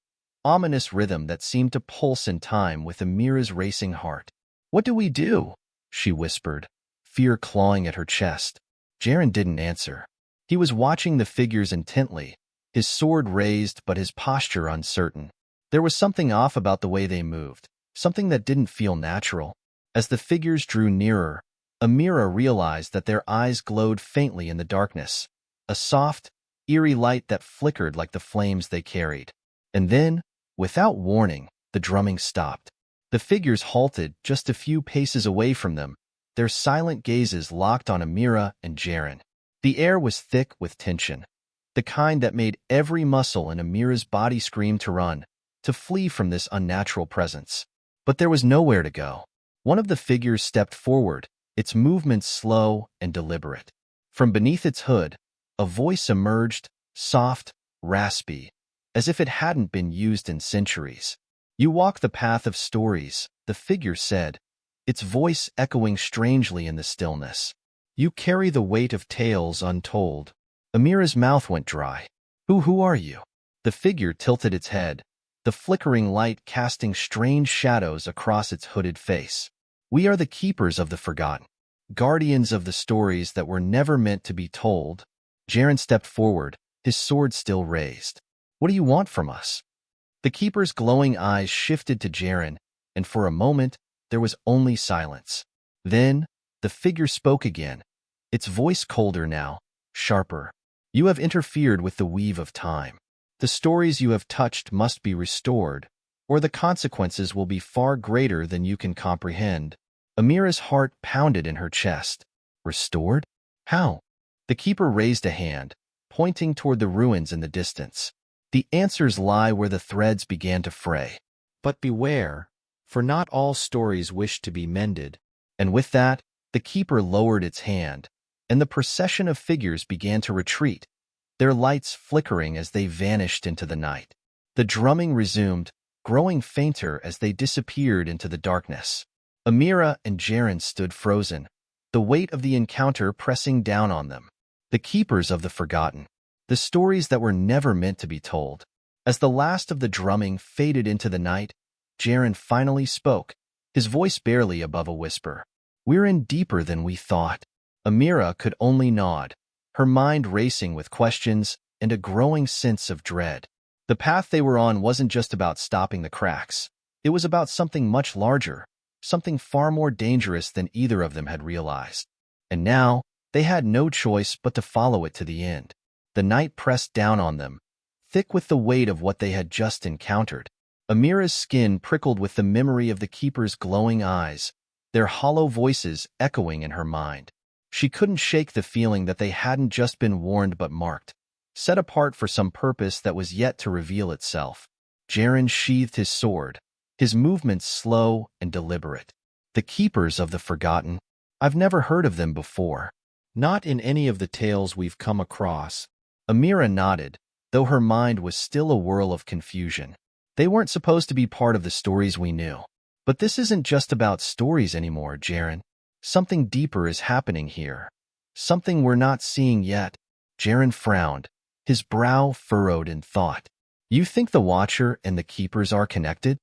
ominous rhythm that seemed to pulse in time with Amira's racing heart. What do we do? She whispered, fear clawing at her chest. Jaren didn't answer. He was watching the figures intently, his sword raised but his posture uncertain. There was something off about the way they moved, something that didn't feel natural. As the figures drew nearer, Amira realized that their eyes glowed faintly in the darkness, a soft, eerie light that flickered like the flames they carried. And then, without warning, the drumming stopped. The figures halted just a few paces away from them, their silent gazes locked on Amira and Jaren. The air was thick with tension, the kind that made every muscle in Amira's body scream to run, to flee from this unnatural presence. But there was nowhere to go. One of the figures stepped forward, its movements slow and deliberate. From beneath its hood, a voice emerged, soft, raspy, as if it hadn't been used in centuries. You walk the path of stories, the figure said, its voice echoing strangely in the stillness. You carry the weight of tales untold. Amira's mouth went dry. Who are you? The figure tilted its head, the flickering light casting strange shadows across its hooded face. We are the keepers of the forgotten, guardians of the stories that were never meant to be told. Jaren stepped forward, his sword still raised. What do you want from us? The keeper's glowing eyes shifted to Jaren, and for a moment, there was only silence. Then, the figure spoke again, its voice colder now, sharper. You have interfered with the weave of time. The stories you have touched must be restored, or the consequences will be far greater than you can comprehend. Amira's heart pounded in her chest. Restored? How? The keeper raised a hand, pointing toward the ruins in the distance. The answers lie where the threads began to fray. But beware, for not all stories wish to be mended. And with that, the keeper lowered its hand, and the procession of figures began to retreat, their lights flickering as they vanished into the night. The drumming resumed, growing fainter as they disappeared into the darkness. Amira and Jaren stood frozen, the weight of the encounter pressing down on them. The keepers of the forgotten, the stories that were never meant to be told. As the last of the drumming faded into the night, Jaren finally spoke, his voice barely above a whisper. "We're in deeper than we thought." Amira could only nod, her mind racing with questions and a growing sense of dread. The path they were on wasn't just about stopping the cracks. It was about something much larger, something far more dangerous than either of them had realized. And now, they had no choice but to follow it to the end. The night pressed down on them, thick with the weight of what they had just encountered. Amira's skin prickled with the memory of the keeper's glowing eyes, their hollow voices echoing in her mind. She couldn't shake the feeling that they hadn't just been warned but marked, set apart for some purpose that was yet to reveal itself. Jaren sheathed his sword, his movements slow and deliberate. "The Keepers of the Forgotten? I've never heard of them before. Not in any of the tales we've come across." Amira nodded, though her mind was still a whirl of confusion. "They weren't supposed to be part of the stories we knew. But this isn't just about stories anymore, Jaren. Something deeper is happening here. Something we're not seeing yet." Jaren frowned, his brow furrowed in thought. "You think the Watcher and the Keepers are connected?"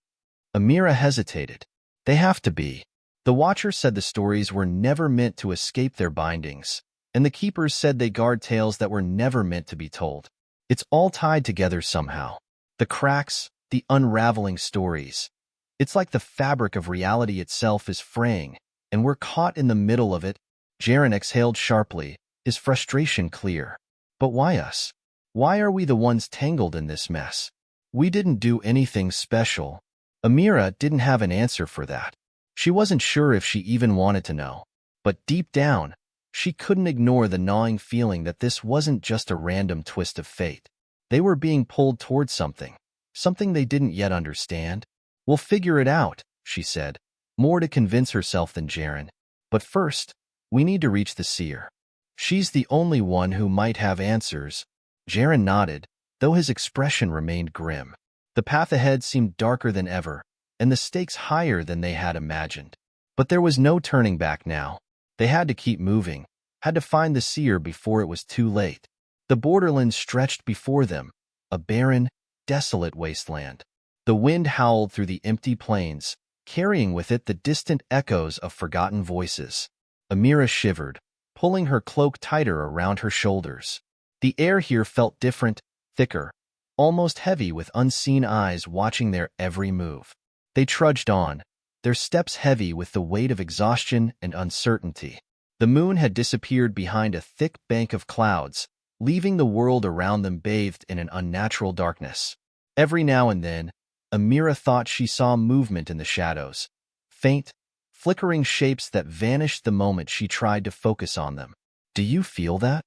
Amira hesitated. "They have to be. The Watcher said the stories were never meant to escape their bindings, and the Keepers said they guard tales that were never meant to be told. It's all tied together somehow. The cracks, the unraveling stories. It's like the fabric of reality itself is fraying, and we're caught in the middle of it." Jaren exhaled sharply, his frustration clear. "But why us? Why are we the ones tangled in this mess? We didn't do anything special." Amira didn't have an answer for that. She wasn't sure if she even wanted to know. But deep down, she couldn't ignore the gnawing feeling that this wasn't just a random twist of fate. They were being pulled towards something they didn't yet understand. "We'll figure it out," she said, more to convince herself than Jaren. "But first, we need to reach the seer. She's the only one who might have answers." Jaren nodded, though his expression remained grim. The path ahead seemed darker than ever, and the stakes higher than they had imagined. But there was no turning back now. They had to keep moving, had to find the seer before it was too late. The borderland stretched before them, a barren, desolate wasteland. The wind howled through the empty plains, carrying with it the distant echoes of forgotten voices. Amira shivered, pulling her cloak tighter around her shoulders. The air here felt different, thicker, almost heavy with unseen eyes watching their every move. They trudged on, their steps heavy with the weight of exhaustion and uncertainty. The moon had disappeared behind a thick bank of clouds, leaving the world around them bathed in an unnatural darkness. Every now and then, Amira thought she saw movement in the shadows, faint, flickering shapes that vanished the moment she tried to focus on them. "Do you feel that?"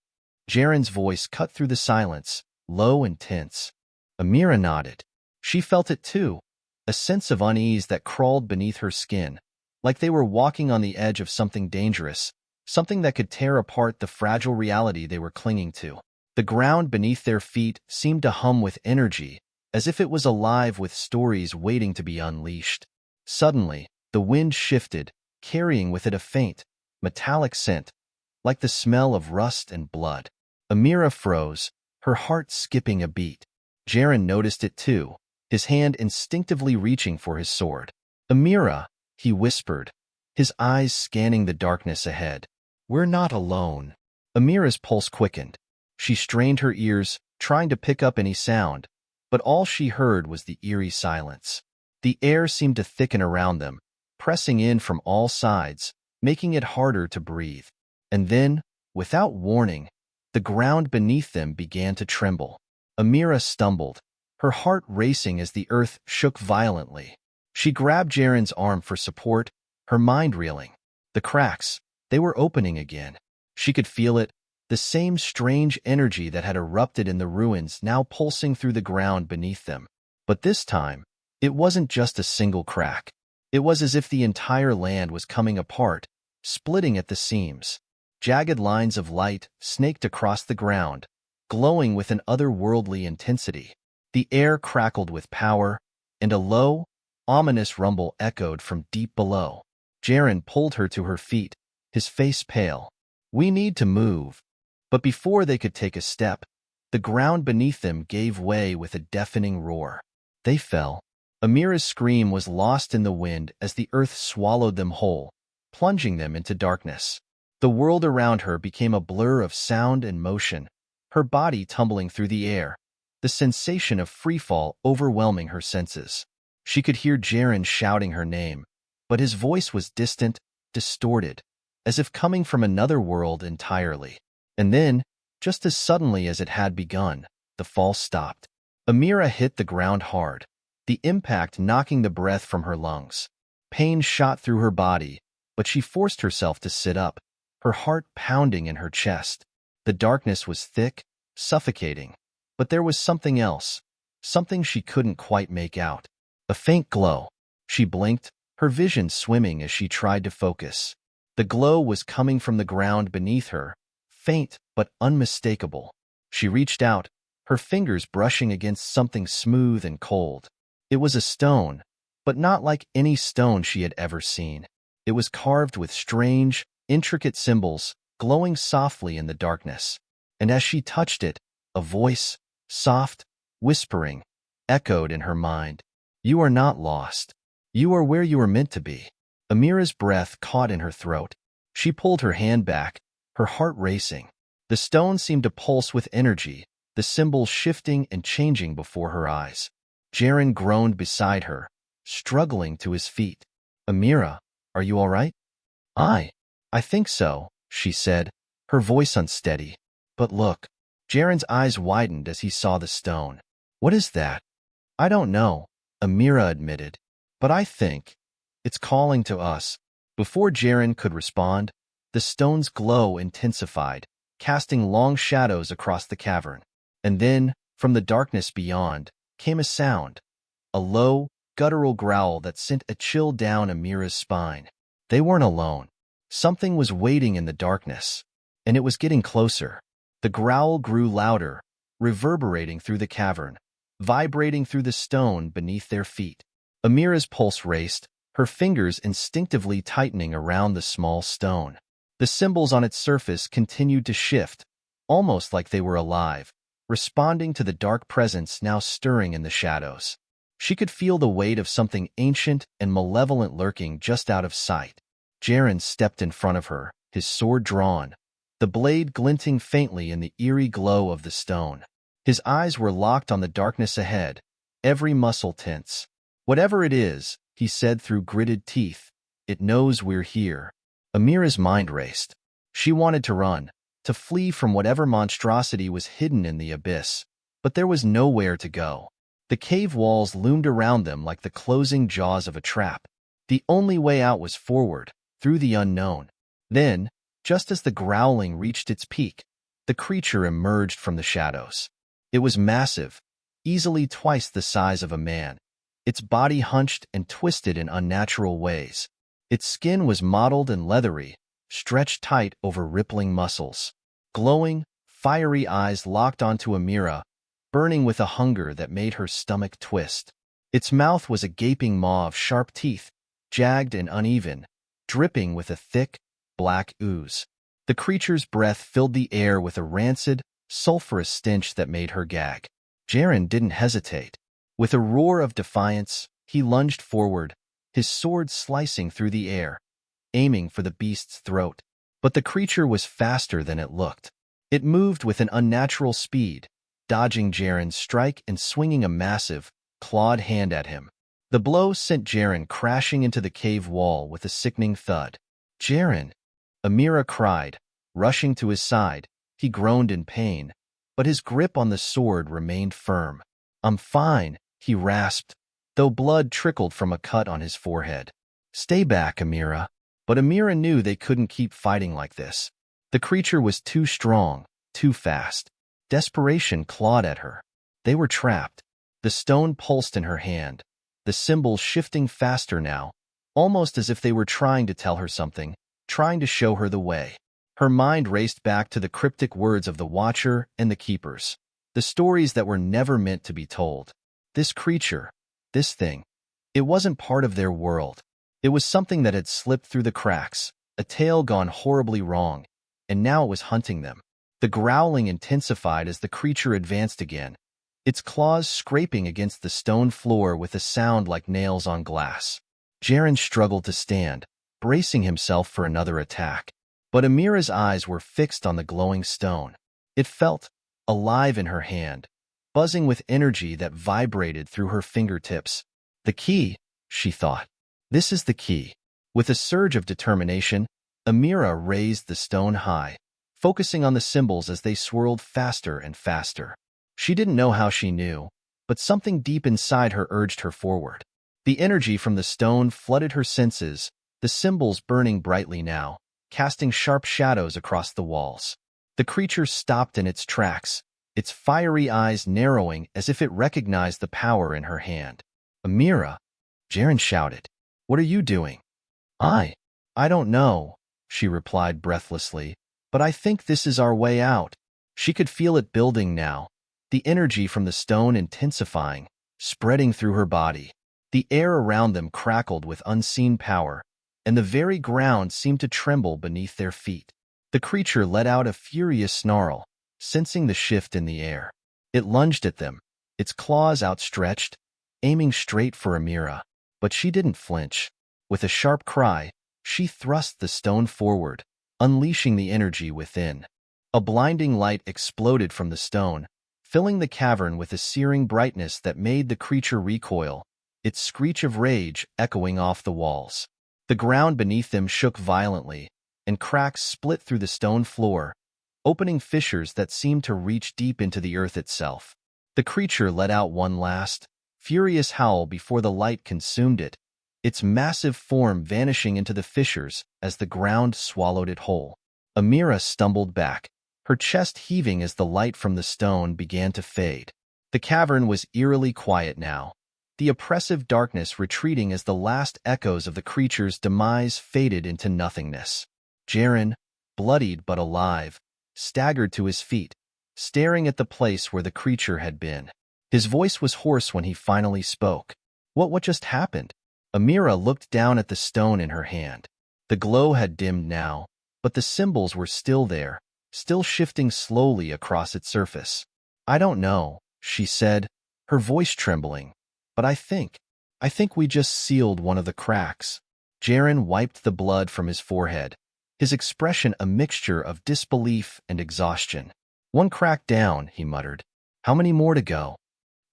Jaren's voice cut through the silence, low and tense. Amira nodded. She felt it too, a sense of unease that crawled beneath her skin, like they were walking on the edge of something dangerous, something that could tear apart the fragile reality they were clinging to. The ground beneath their feet seemed to hum with energy, as if it was alive with stories waiting to be unleashed. Suddenly, the wind shifted, carrying with it a faint, metallic scent, like the smell of rust and blood. Amira froze, her heart skipping a beat. Jaren noticed it too, his hand instinctively reaching for his sword. "Amira," he whispered, his eyes scanning the darkness ahead. "We're not alone." Amira's pulse quickened. She strained her ears, trying to pick up any sound, but all she heard was the eerie silence. The air seemed to thicken around them, pressing in from all sides, making it harder to breathe. And then, without warning, the ground beneath them began to tremble. Amira stumbled, her heart racing as the earth shook violently. She grabbed Jaren's arm for support, her mind reeling. The cracks, they were opening again. She could feel it, the same strange energy that had erupted in the ruins now pulsing through the ground beneath them. But this time, it wasn't just a single crack. It was as if the entire land was coming apart, splitting at the seams. Jagged lines of light snaked across the ground, glowing with an otherworldly intensity. The air crackled with power, and a low, ominous rumble echoed from deep below. Jaren pulled her to her feet, his face pale. "We need to move." But before they could take a step, The ground beneath them gave way with a deafening roar. They fell. Amira's scream was lost in the wind as the earth swallowed them whole, plunging them into darkness. The world around her became a blur of sound and motion, her body tumbling through the air, the sensation of freefall overwhelming her senses. She could hear Jaren shouting her name, but his voice was distant, distorted, as if coming from another world entirely. And then, just as suddenly as it had begun, the fall stopped. Amira hit the ground hard, the impact knocking the breath from her lungs. Pain shot through her body, but she forced herself to sit up, her heart pounding in her chest. The darkness was thick, suffocating, but there was something else, something she couldn't quite make out. A faint glow. She blinked, her vision swimming as she tried to focus. The glow was coming from the ground beneath her, faint but unmistakable. She reached out, her fingers brushing against something smooth and cold. It was a stone, but not like any stone she had ever seen. It was carved with strange, intricate symbols, glowing softly in the darkness. And as she touched it, a voice, soft, whispering, echoed in her mind. "You are not lost. You are where you are meant to be." Amira's breath caught in her throat. She pulled her hand back, her heart racing. The stone seemed to pulse with energy, the symbols shifting and changing before her eyes. Jaren groaned beside her, struggling to his feet. "Amira, are you all right?" I think so," she said, her voice unsteady. "But look." Jaren's eyes widened as he saw the stone. "What is that?" "I don't know," Amira admitted. "But I think it's calling to us." Before Jaren could respond, the stone's glow intensified, casting long shadows across the cavern. And then, from the darkness beyond, came a sound, a low, guttural growl that sent a chill down Amira's spine. They weren't alone. Something was waiting in the darkness, and it was getting closer. The growl grew louder, reverberating through the cavern, vibrating through the stone beneath their feet. Amira's pulse raced, her fingers instinctively tightening around the small stone. The symbols on its surface continued to shift, almost like they were alive, responding to the dark presence now stirring in the shadows. She could feel the weight of something ancient and malevolent lurking just out of sight. Jaren stepped in front of her, his sword drawn, the blade glinting faintly in the eerie glow of the stone. His eyes were locked on the darkness ahead, every muscle tense. "Whatever it is," he said through gritted teeth, "it knows we're here." Amira's mind raced. She wanted to run, to flee from whatever monstrosity was hidden in the abyss, but there was nowhere to go. The cave walls loomed around them like the closing jaws of a trap. The only way out was forward, through the unknown. Then, just as the growling reached its peak, the creature emerged from the shadows. It was massive, easily twice the size of a man, its body hunched and twisted in unnatural ways. Its skin was mottled and leathery, stretched tight over rippling muscles. Glowing, fiery eyes locked onto Amira, burning with a hunger that made her stomach twist. Its mouth was a gaping maw of sharp teeth, jagged and uneven, dripping with a thick, black ooze. The creature's breath filled the air with a rancid, sulphurous stench that made her gag. Jaren didn't hesitate. With a roar of defiance, he lunged forward, his sword slicing through the air, aiming for the beast's throat. But the creature was faster than it looked. It moved with an unnatural speed, dodging Jaren's strike and swinging a massive, clawed hand at him. The blow sent Jaren crashing into the cave wall with a sickening thud. "Jaren!" Amira cried, rushing to his side. He groaned in pain, but his grip on the sword remained firm. "I'm fine," he rasped, though blood trickled from a cut on his forehead. "Stay back, Amira." But Amira knew they couldn't keep fighting like this. The creature was too strong, too fast. Desperation clawed at her. They were trapped. The stone pulsed in her hand, the symbols shifting faster now, almost as if they were trying to tell her something, trying to show her the way. Her mind raced back to the cryptic words of the Watcher and the Keepers, the stories that were never meant to be told. This creature, this thing, it wasn't part of their world. It was something that had slipped through the cracks, a tale gone horribly wrong, and now it was hunting them. The growling intensified as the creature advanced again, its claws scraping against the stone floor with a sound like nails on glass. Jaren struggled to stand, bracing himself for another attack. But Amira's eyes were fixed on the glowing stone. It felt alive in her hand, buzzing with energy that vibrated through her fingertips. The key, she thought. This is the key. With a surge of determination, Amira raised the stone high, focusing on the symbols as they swirled faster and faster. She didn't know how she knew, but something deep inside her urged her forward. The energy from the stone flooded her senses, the symbols burning brightly now, casting sharp shadows across the walls. The creature stopped in its tracks, its fiery eyes narrowing as if it recognized the power in her hand. "Amira," Jaren shouted. "What are you doing?" I don't know," she replied breathlessly, "but I think this is our way out." She could feel it building now, the energy from the stone intensifying, spreading through her body. The air around them crackled with unseen power, and the very ground seemed to tremble beneath their feet. The creature let out a furious snarl, sensing the shift in the air. It lunged at them, its claws outstretched, aiming straight for Amira. But she didn't flinch. With a sharp cry, she thrust the stone forward, unleashing the energy within. A blinding light exploded from the stone, filling the cavern with a searing brightness that made the creature recoil, its screech of rage echoing off the walls. The ground beneath them shook violently, and cracks split through the stone floor, opening fissures that seemed to reach deep into the earth itself. The creature let out one last, furious howl before the light consumed it, its massive form vanishing into the fissures as the ground swallowed it whole. Amira stumbled back, her chest heaving as the light from the stone began to fade. The cavern was eerily quiet now, the oppressive darkness retreating as the last echoes of the creature's demise faded into nothingness. Jaren, bloodied but alive, staggered to his feet, staring at the place where the creature had been. His voice was hoarse when he finally spoke. What just happened?" Amira looked down at the stone in her hand. The glow had dimmed now, but the symbols were still there, still shifting slowly across its surface. "I don't know," she said, her voice trembling, "but I think we just sealed one of the cracks." Jaren wiped the blood from his forehead, his expression a mixture of disbelief and exhaustion. "One crack down," he muttered. "How many more to go?"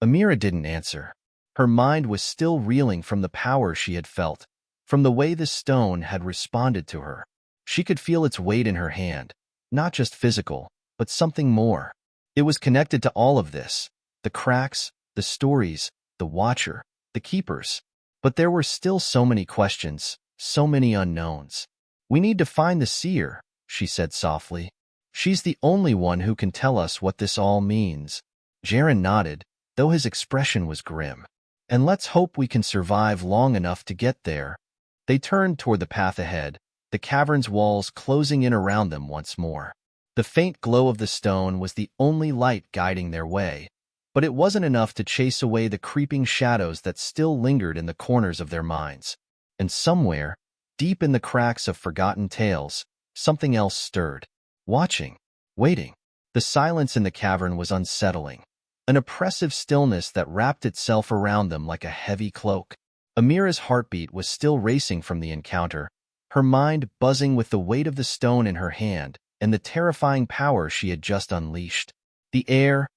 Amira didn't answer. Her mind was still reeling from the power she had felt, from the way the stone had responded to her. She could feel its weight in her hand, not just physical, but something more. It was connected to all of this, the cracks, the stories, the Watcher, the Keepers. But there were still so many questions, so many unknowns. "We need to find the seer," she said softly. "She's the only one who can tell us what this all means." Jaren nodded, though his expression was grim. "And let's hope we can survive long enough to get there." They turned toward the path ahead, the cavern's walls closing in around them once more. The faint glow of the stone was the only light guiding their way, but it wasn't enough to chase away the creeping shadows that still lingered in the corners of their minds. And somewhere, deep in the cracks of forgotten tales, something else stirred. Watching, waiting. The silence in the cavern was unsettling, an oppressive stillness that wrapped itself around them like a heavy cloak. Amira's heartbeat was still racing from the encounter, her mind buzzing with the weight of the stone in her hand and the terrifying power she had just unleashed. The air,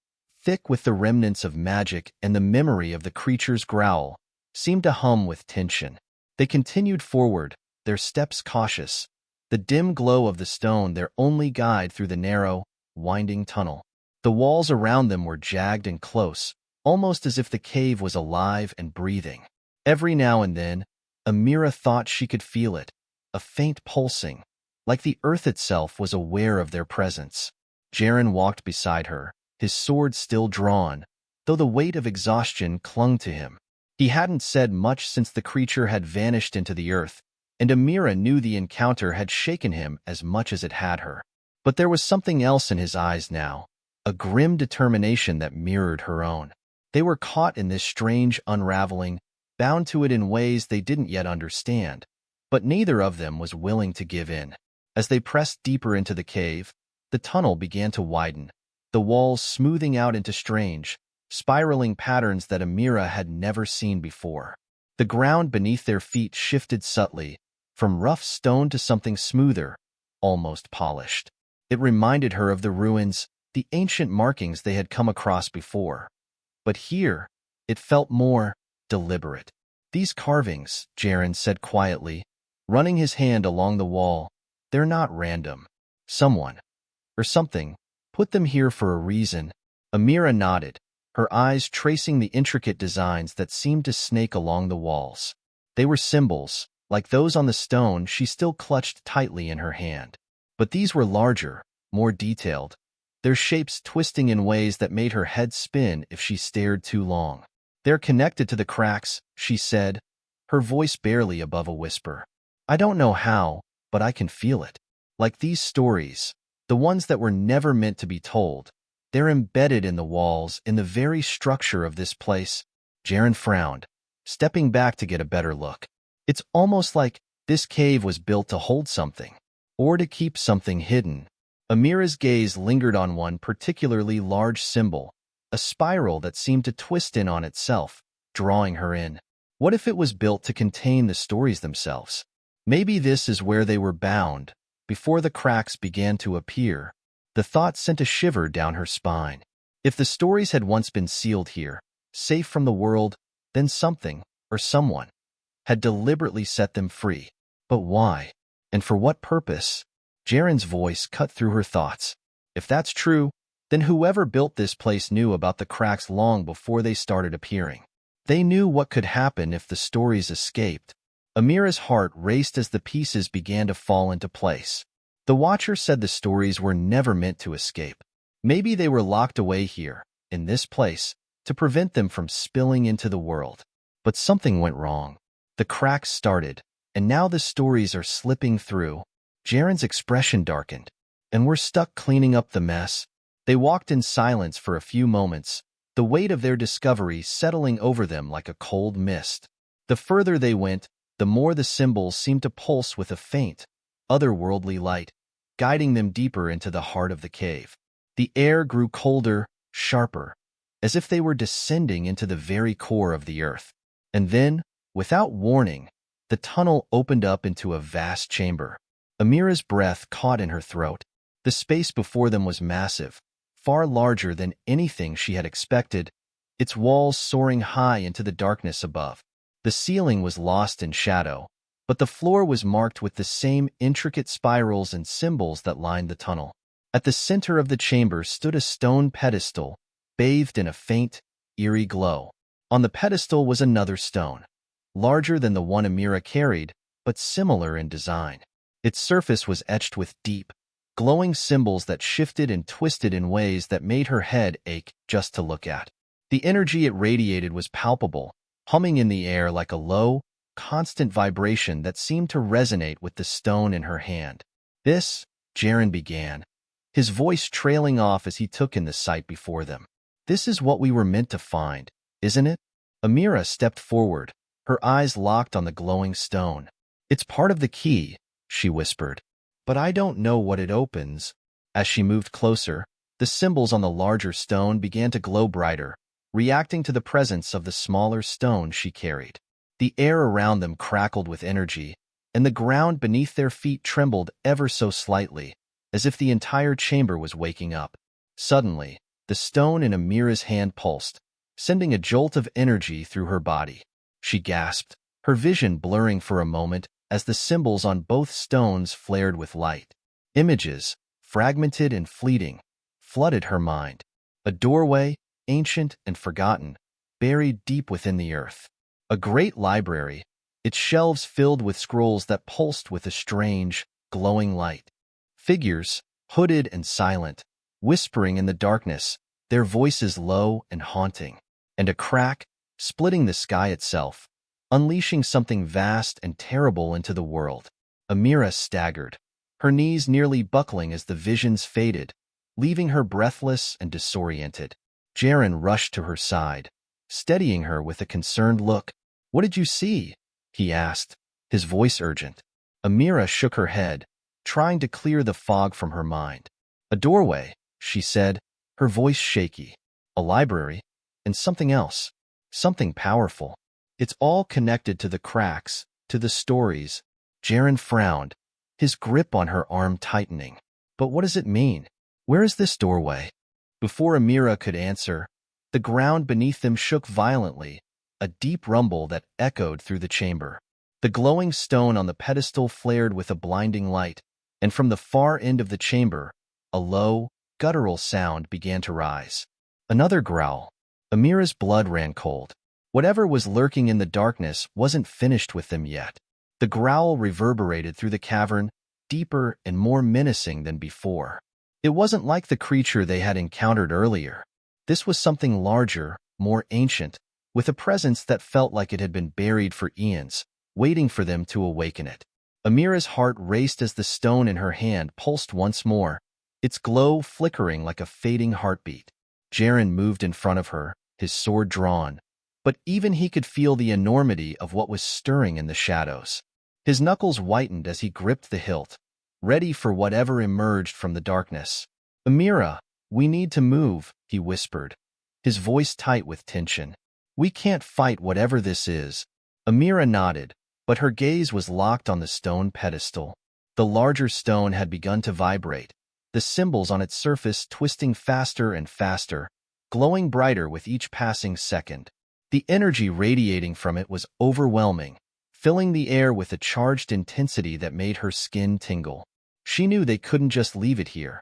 thick with the remnants of magic and the memory of the creature's growl, seemed to hum with tension. They continued forward, their steps cautious, the dim glow of the stone their only guide through the narrow, winding tunnel. The walls around them were jagged and close, almost as if the cave was alive and breathing. Every now and then, Amira thought she could feel it, a faint pulsing, like the earth itself was aware of their presence. Jaren walked beside her, his sword still drawn, though the weight of exhaustion clung to him. He hadn't said much since the creature had vanished into the earth, and Amira knew the encounter had shaken him as much as it had her. But there was something else in his eyes now, a grim determination that mirrored her own. They were caught in this strange unraveling, bound to it in ways they didn't yet understand, but neither of them was willing to give in. As they pressed deeper into the cave, the The tunnel began to widen, the walls smoothing out into strange, spiraling patterns that Amira had never seen before. The ground beneath their feet shifted subtly, from rough stone to something smoother, almost polished. It reminded her of the ruins, the ancient markings they had come across before. But here, it felt more deliberate. These carvings, Jaren said quietly, running his hand along the wall, they're not random. Someone, or something, put them here for a reason. Amira nodded, her eyes tracing the intricate designs that seemed to snake along the walls. They were symbols, like those on the stone she still clutched tightly in her hand. But these were larger, more detailed, their shapes twisting in ways that made her head spin if she stared too long. "They're connected to the cracks," she said, her voice barely above a whisper. "I don't know how, but I can feel it. Like these stories, the ones that were never meant to be told, they're embedded in the walls, in the very structure of this place." Jaren frowned, stepping back to get a better look. "It's almost like this cave was built to hold something, or to keep something hidden." Amira's gaze lingered on one particularly large symbol, a spiral that seemed to twist in on itself, drawing her in. What if it was built to contain the stories themselves? Maybe this is where they were bound, before the cracks began to appear. The thought sent a shiver down her spine. If the stories had once been sealed here, safe from the world, then something, or someone, had deliberately set them free. But why? And for what purpose? Jaren's voice cut through her thoughts. If that's true, then whoever built this place knew about the cracks long before they started appearing. They knew what could happen if the stories escaped. Amira's heart raced as the pieces began to fall into place. The Watcher said the stories were never meant to escape. Maybe they were locked away here, in this place, to prevent them from spilling into the world. But something went wrong. The cracks started, and now the stories are slipping through. Jaren's expression darkened. "And we're stuck cleaning up the mess." They walked in silence for a few moments, the weight of their discovery settling over them like a cold mist. The further they went, the more the symbols seemed to pulse with a faint, otherworldly light, guiding them deeper into the heart of the cave. The air grew colder, sharper, as if they were descending into the very core of the earth. And then, without warning, the tunnel opened up into a vast chamber. Amira's breath caught in her throat. The space before them was massive, far larger than anything she had expected, its walls soaring high into the darkness above. The ceiling was lost in shadow, but the floor was marked with the same intricate spirals and symbols that lined the tunnel. At the center of the chamber stood a stone pedestal, bathed in a faint, eerie glow. On the pedestal was another stone, larger than the one Amira carried, but similar in design. Its surface was etched with deep, glowing symbols that shifted and twisted in ways that made her head ache just to look at. The energy it radiated was palpable, humming in the air like a low, constant vibration that seemed to resonate with the stone in her hand. "This," Jaren began, his voice trailing off as he took in the sight before them. "This is what we were meant to find, isn't it?" Amira stepped forward, her eyes locked on the glowing stone. "It's part of the key," she whispered, "but I don't know what it opens." As she moved closer, the symbols on the larger stone began to glow brighter, reacting to the presence of the smaller stone she carried. The air around them crackled with energy, and the ground beneath their feet trembled ever so slightly, as if the entire chamber was waking up. Suddenly, the stone in Amira's hand pulsed, sending a jolt of energy through her body. She gasped, her vision blurring for a moment as the symbols on both stones flared with light. Images, fragmented and fleeting, flooded her mind. A doorway, ancient and forgotten, buried deep within the earth. A great library, its shelves filled with scrolls that pulsed with a strange, glowing light. Figures, hooded and silent, whispering in the darkness, their voices low and haunting. And a crack, splitting the sky itself, unleashing something vast and terrible into the world. Amira staggered, her knees nearly buckling as the visions faded, leaving her breathless and disoriented. Jaren rushed to her side, steadying her with a concerned look. "What did you see?" he asked, his voice urgent. Amira shook her head, trying to clear the fog from her mind. A doorway, she said, her voice shaky. A library, and something else. Something powerful. It's all connected to the cracks, to the stories. Jaren frowned, his grip on her arm tightening. But what does it mean? Where is this doorway? Before Amira could answer, the ground beneath them shook violently, a deep rumble that echoed through the chamber. The glowing stone on the pedestal flared with a blinding light, and from the far end of the chamber, a low, guttural sound began to rise. Another growl. Amira's blood ran cold. Whatever was lurking in the darkness wasn't finished with them yet. The growl reverberated through the cavern, deeper and more menacing than before. It wasn't like the creature they had encountered earlier. This was something larger, more ancient, with a presence that felt like it had been buried for eons, waiting for them to awaken it. Amira's heart raced as the stone in her hand pulsed once more, its glow flickering like a fading heartbeat. Jaren moved in front of her, his sword drawn, but even he could feel the enormity of what was stirring in the shadows. His knuckles whitened as he gripped the hilt, ready for whatever emerged from the darkness. "Amira, we need to move," he whispered, his voice tight with tension. "We can't fight whatever this is." Amira nodded, but her gaze was locked on the stone pedestal. The larger stone had begun to vibrate, the symbols on its surface twisting faster and faster, glowing brighter with each passing second. The energy radiating from it was overwhelming, filling the air with a charged intensity that made her skin tingle. She knew they couldn't just leave it here.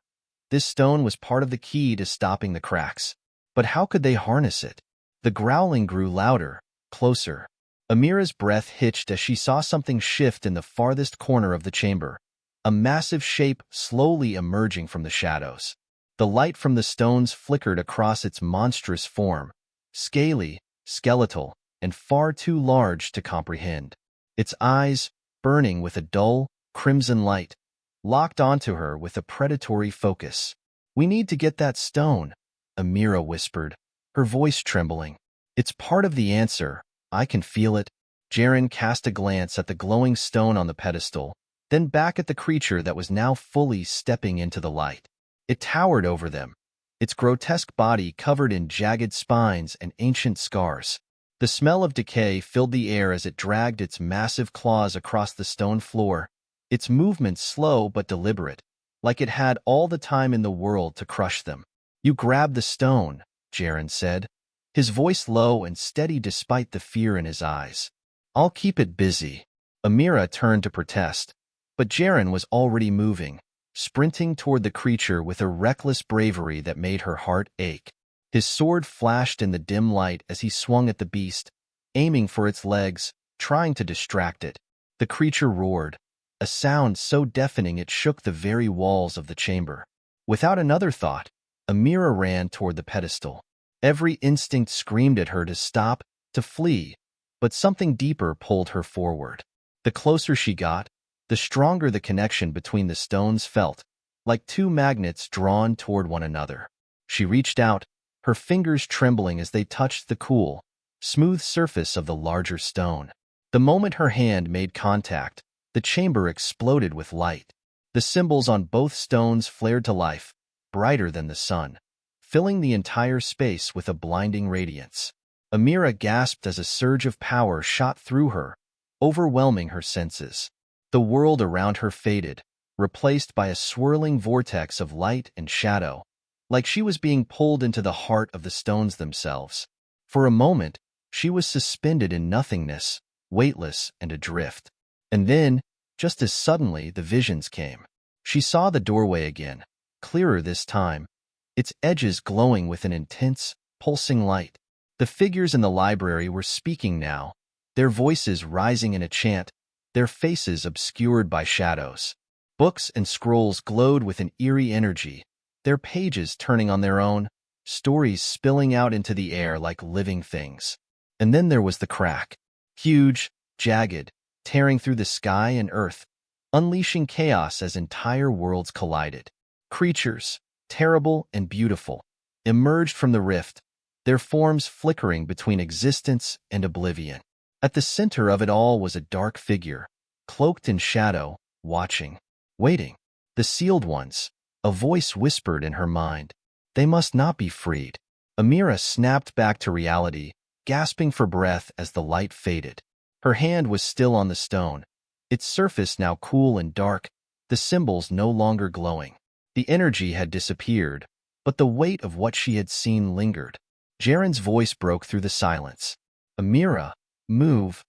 This stone was part of the key to stopping the cracks. But how could they harness it? The growling grew louder, closer. Amira's breath hitched as she saw something shift in the farthest corner of the chamber, a massive shape slowly emerging from the shadows. The light from the stones flickered across its monstrous form, scaly, skeletal, and far too large to comprehend. Its eyes, burning with a dull, crimson light, locked onto her with a predatory focus. "We need to get that stone," Amira whispered, her voice trembling. "It's part of the answer. I can feel it." Jaren cast a glance at the glowing stone on the pedestal, then back at the creature that was now fully stepping into the light. It towered over them, its grotesque body covered in jagged spines and ancient scars. The smell of decay filled the air as it dragged its massive claws across the stone floor, its movements slow but deliberate, like it had all the time in the world to crush them. "You grab the stone," Jaren said, his voice low and steady despite the fear in his eyes. "I'll keep it busy." Amira turned to protest, but Jaren was already moving, sprinting toward the creature with a reckless bravery that made her heart ache. His sword flashed in the dim light as he swung at the beast, aiming for its legs, trying to distract it. The creature roared, a sound so deafening it shook the very walls of the chamber. Without another thought, Amira ran toward the pedestal. Every instinct screamed at her to stop, to flee, but something deeper pulled her forward. The closer she got, the stronger the connection between the stones felt, like two magnets drawn toward one another. She reached out, her fingers trembling as they touched the cool, smooth surface of the larger stone. The moment her hand made contact, the chamber exploded with light. The symbols on both stones flared to life, brighter than the sun, filling the entire space with a blinding radiance. Amira gasped as a surge of power shot through her, overwhelming her senses. The world around her faded, replaced by a swirling vortex of light and shadow, like she was being pulled into the heart of the stones themselves. For a moment, she was suspended in nothingness, weightless and adrift. And then, just as suddenly, the visions came. She saw the doorway again, clearer this time, its edges glowing with an intense, pulsing light. The figures in the library were speaking now, their voices rising in a chant, their faces obscured by shadows. Books and scrolls glowed with an eerie energy, their pages turning on their own, stories spilling out into the air like living things. And then there was the crack. Huge, jagged, tearing through the sky and earth, unleashing chaos as entire worlds collided. Creatures, terrible and beautiful, emerged from the rift, their forms flickering between existence and oblivion. At the center of it all was a dark figure, cloaked in shadow, watching, waiting. The sealed ones, A voice whispered in her mind. They must not be freed. Amira snapped back to reality, gasping for breath as the light faded. Her hand was still on the stone, its surface now cool and dark, the symbols no longer glowing. The energy had disappeared, but the weight of what she had seen lingered. Jaren's voice broke through the silence. Amira, move.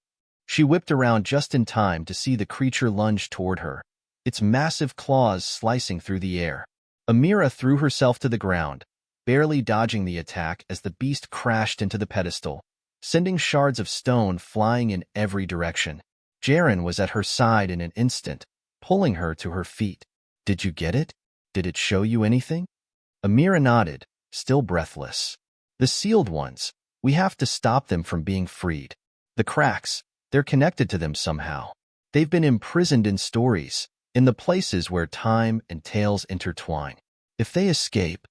She whipped around just in time to see the creature lunge toward her, its massive claws slicing through the air. Amira threw herself to the ground, barely dodging the attack as the beast crashed into the pedestal, sending shards of stone flying in every direction. Jaren was at her side in an instant, pulling her to her feet. Did you get it? Did it show you anything? Amira nodded, still breathless. The sealed ones, we have to stop them from being freed. The cracks, they're connected to them somehow. They've been imprisoned in stories, in the places where time and tales intertwine. If they escape,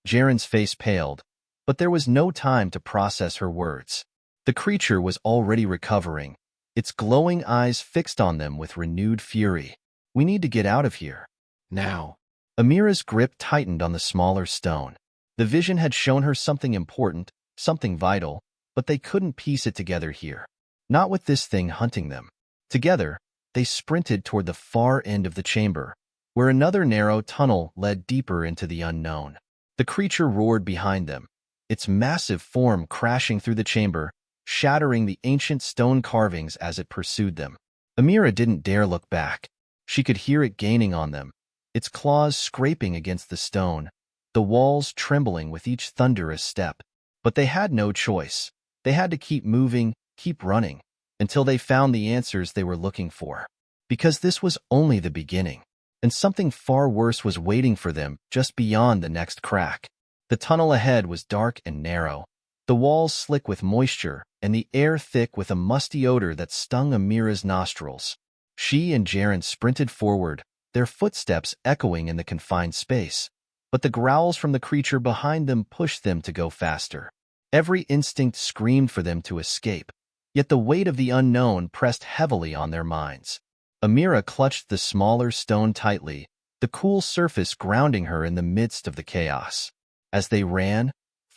Jaren's face paled, but there was no time to process her words. The creature was already recovering, its glowing eyes fixed on them with renewed fury. We need to get out of here. Now. Amira's grip tightened on the smaller stone. The vision had shown her something important, something vital, but they couldn't piece it together here. Not with this thing hunting them. Together, they sprinted toward the far end of the chamber, where another narrow tunnel led deeper into the unknown. The creature roared behind them, its massive form crashing through the chamber, shattering the ancient stone carvings as it pursued them. Amira didn't dare look back. She could hear it gaining on them, its claws scraping against the stone, the walls trembling with each thunderous step. But they had no choice. They had to keep moving, keep running, until they found the answers they were looking for. Because this was only the beginning, and something far worse was waiting for them just beyond the next crack. The tunnel ahead was dark and narrow, the walls slick with moisture, and the air thick with a musty odor that stung Amira's nostrils. She and Jaren sprinted forward, their footsteps echoing in the confined space, but the growls from the creature behind them pushed them to go faster. Every instinct screamed for them to escape, yet the weight of the unknown pressed heavily on their minds. Amira clutched the smaller stone tightly, the cool surface grounding her in the midst of the chaos. As they ran,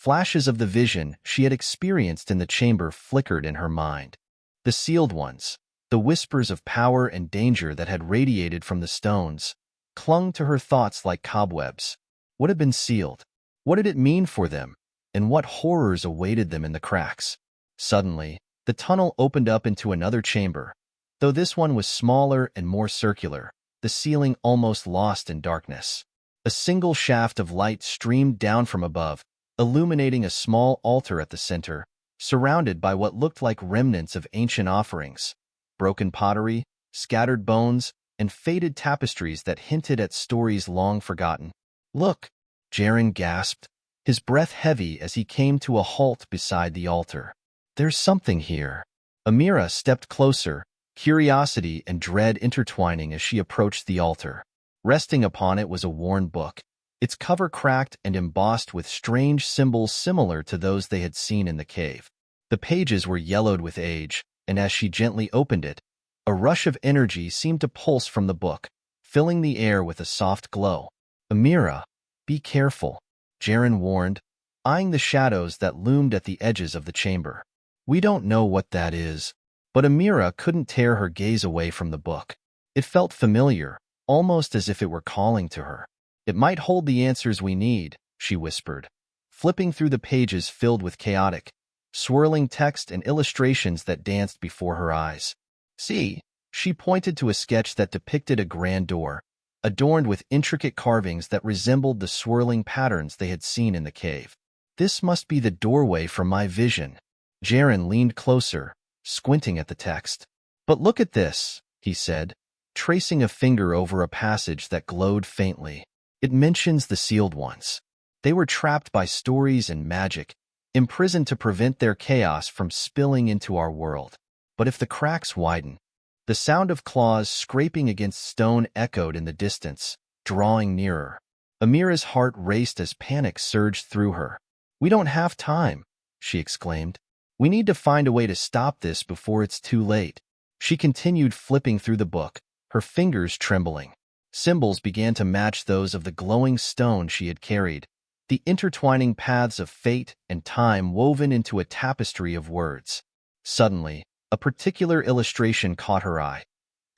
flashes of the vision she had experienced in the chamber flickered in her mind. The sealed ones, the whispers of power and danger that had radiated from the stones, clung to her thoughts like cobwebs. What had been sealed? What did it mean for them? And what horrors awaited them in the cracks? Suddenly, the tunnel opened up into another chamber. Though this one was smaller and more circular, the ceiling almost lost in darkness. A single shaft of light streamed down from above, illuminating a small altar at the center, surrounded by what looked like remnants of ancient offerings, broken pottery, scattered bones, and faded tapestries that hinted at stories long forgotten. Look, Jaren gasped, his breath heavy as he came to a halt beside the altar. There's something here. Amira stepped closer, curiosity and dread intertwining as she approached the altar. Resting upon it was a worn book, its cover cracked and embossed with strange symbols similar to those they had seen in the cave. The pages were yellowed with age, and as she gently opened it, a rush of energy seemed to pulse from the book, filling the air with a soft glow. Amira, be careful, Jaren warned, eyeing the shadows that loomed at the edges of the chamber. We don't know what that is, but Amira couldn't tear her gaze away from the book. It felt familiar, almost as if it were calling to her. It might hold the answers we need, she whispered, flipping through the pages filled with chaotic, swirling text and illustrations that danced before her eyes. See, she pointed to a sketch that depicted a grand door, adorned with intricate carvings that resembled the swirling patterns they had seen in the cave. This must be the doorway for my vision. Jaren leaned closer, squinting at the text. But look at this, he said, tracing a finger over a passage that glowed faintly. It mentions the sealed ones. They were trapped by stories and magic, imprisoned to prevent their chaos from spilling into our world. But if the cracks widen, the sound of claws scraping against stone echoed in the distance, drawing nearer. Amira's heart raced as panic surged through her. We don't have time, she exclaimed. We need to find a way to stop this before it's too late. She continued flipping through the book, her fingers trembling. Symbols began to match those of the glowing stone she had carried, the intertwining paths of fate and time woven into a tapestry of words. Suddenly, a particular illustration caught her eye,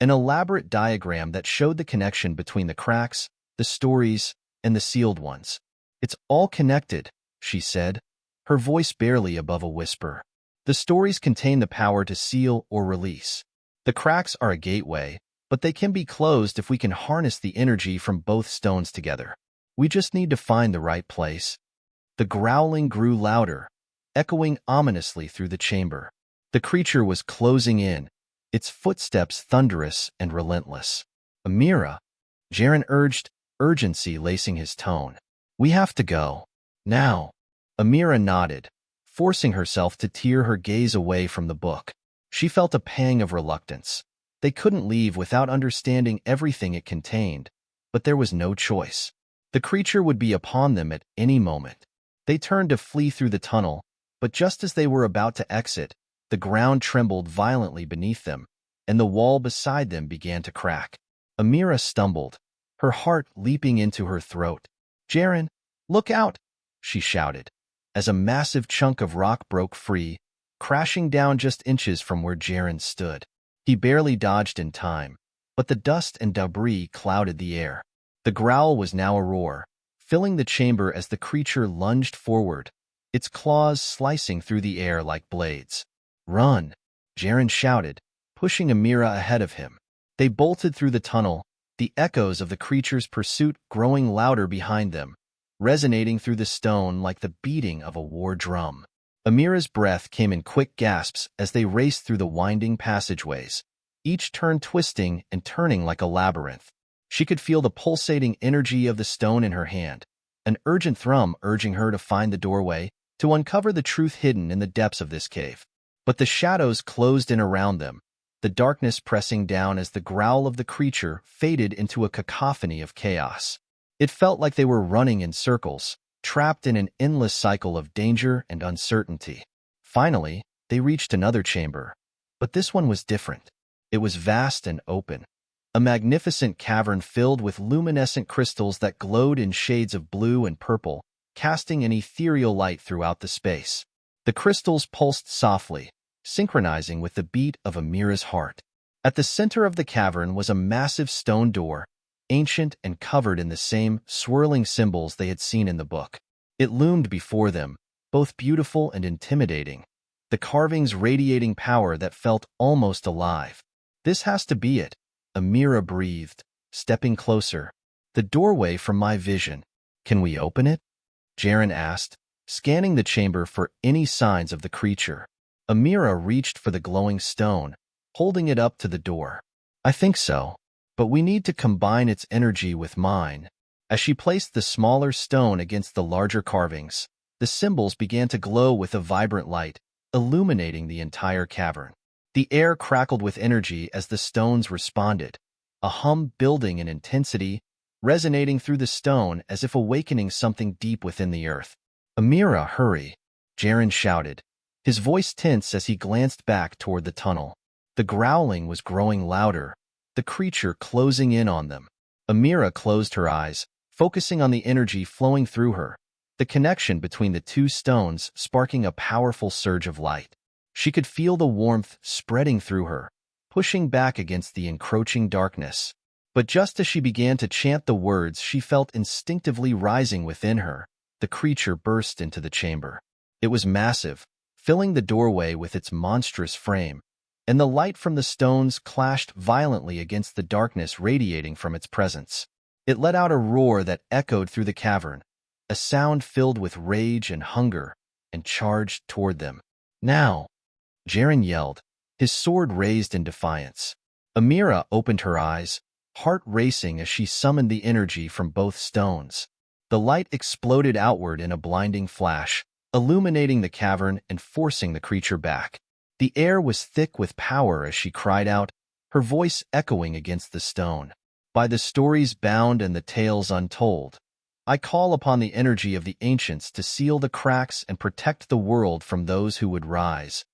an elaborate diagram that showed the connection between the cracks, the stories, and the sealed ones. "It's all connected," she said, her voice barely above a whisper. "The stories contain the power to seal or release. The cracks are a gateway, but they can be closed if we can harness the energy from both stones together. We just need to find the right place." The growling grew louder, echoing ominously through the chamber. The creature was closing in, its footsteps thunderous and relentless. "Amira," Jaren urged, urgency lacing his tone. "We have to go. Now." Amira nodded, forcing herself to tear her gaze away from the book. She felt a pang of reluctance. They couldn't leave without understanding everything it contained, but there was no choice. The creature would be upon them at any moment. They turned to flee through the tunnel, but just as they were about to exit, the ground trembled violently beneath them, and the wall beside them began to crack. Amira stumbled, her heart leaping into her throat. "Jaren, look out!" she shouted, as a massive chunk of rock broke free, crashing down just inches from where Jaren stood. He barely dodged in time, but the dust and debris clouded the air. The growl was now a roar, filling the chamber as the creature lunged forward, its claws slicing through the air like blades. "Run!" Jaren shouted, pushing Amira ahead of him. They bolted through the tunnel, the echoes of the creature's pursuit growing louder behind them, resonating through the stone like the beating of a war drum. Amira's breath came in quick gasps as they raced through the winding passageways, each turn twisting and turning like a labyrinth. She could feel the pulsating energy of the stone in her hand, an urgent thrum urging her to find the doorway, to uncover the truth hidden in the depths of this cave. But the shadows closed in around them, the darkness pressing down as the growl of the creature faded into a cacophony of chaos. It felt like they were running in circles, trapped in an endless cycle of danger and uncertainty. Finally, they reached another chamber, but this one was different. It was vast and open, a magnificent cavern filled with luminescent crystals that glowed in shades of blue and purple, casting an ethereal light throughout the space. The crystals pulsed softly, synchronizing with the beat of Amira's heart. At the center of the cavern was a massive stone door, ancient and covered in the same swirling symbols they had seen in the book. It loomed before them, both beautiful and intimidating, the carvings radiating power that felt almost alive. "This has to be it," Amira breathed, stepping closer. "The doorway from my vision. Can we open it?" Jaren asked, scanning the chamber for any signs of the creature. Amira reached for the glowing stone, holding it up to the door. "I think so, but we need to combine its energy with mine." As she placed the smaller stone against the larger carvings, the symbols began to glow with a vibrant light, illuminating the entire cavern. The air crackled with energy as the stones responded, a hum building in intensity, resonating through the stone as if awakening something deep within the earth. "Amira, hurry!" Jaren shouted, his voice tense as he glanced back toward the tunnel. The growling was growing louder, the creature closing in on them. Amira closed her eyes, focusing on the energy flowing through her, the connection between the two stones sparking a powerful surge of light. She could feel the warmth spreading through her, pushing back against the encroaching darkness. But just as she began to chant the words she felt instinctively rising within her, the creature burst into the chamber. It was massive, filling the doorway with its monstrous frame, and the light from the stones clashed violently against the darkness radiating from its presence. It let out a roar that echoed through the cavern, a sound filled with rage and hunger, and charged toward them. "Now!" Jaren yelled, his sword raised in defiance. Amira opened her eyes, heart racing as she summoned the energy from both stones. The light exploded outward in a blinding flash, illuminating the cavern and forcing the creature back. The air was thick with power as she cried out, her voice echoing against the stone. "By the stories bound and the tales untold, I call upon the energy of the ancients to seal the cracks and protect the world from those who would rise."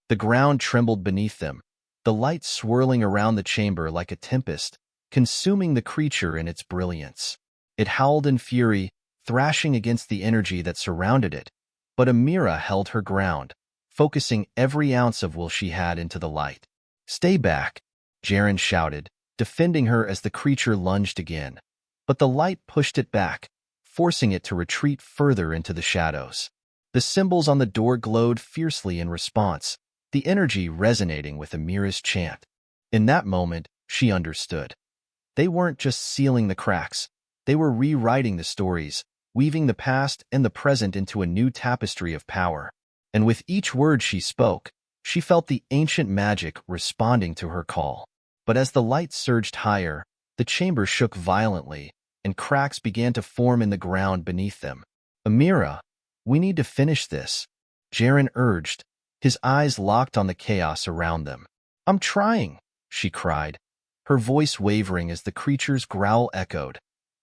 The ground trembled beneath them, the light swirling around the chamber like a tempest, consuming the creature in its brilliance. It howled in fury, thrashing against the energy that surrounded it, but Amira held her ground, focusing every ounce of will she had into the light. "Stay back," Jaren shouted, defending her as the creature lunged again. But the light pushed it back, forcing it to retreat further into the shadows. The symbols on the door glowed fiercely in response, the energy resonating with Amira's chant. In that moment, she understood. They weren't just sealing the cracks. They were rewriting the stories, weaving the past and the present into a new tapestry of power. And with each word she spoke, she felt the ancient magic responding to her call. But as the light surged higher, the chamber shook violently, and cracks began to form in the ground beneath them. "Amira, we need to finish this," Jaren urged, his eyes locked on the chaos around them. "I'm trying," she cried, her voice wavering as the creature's growl echoed,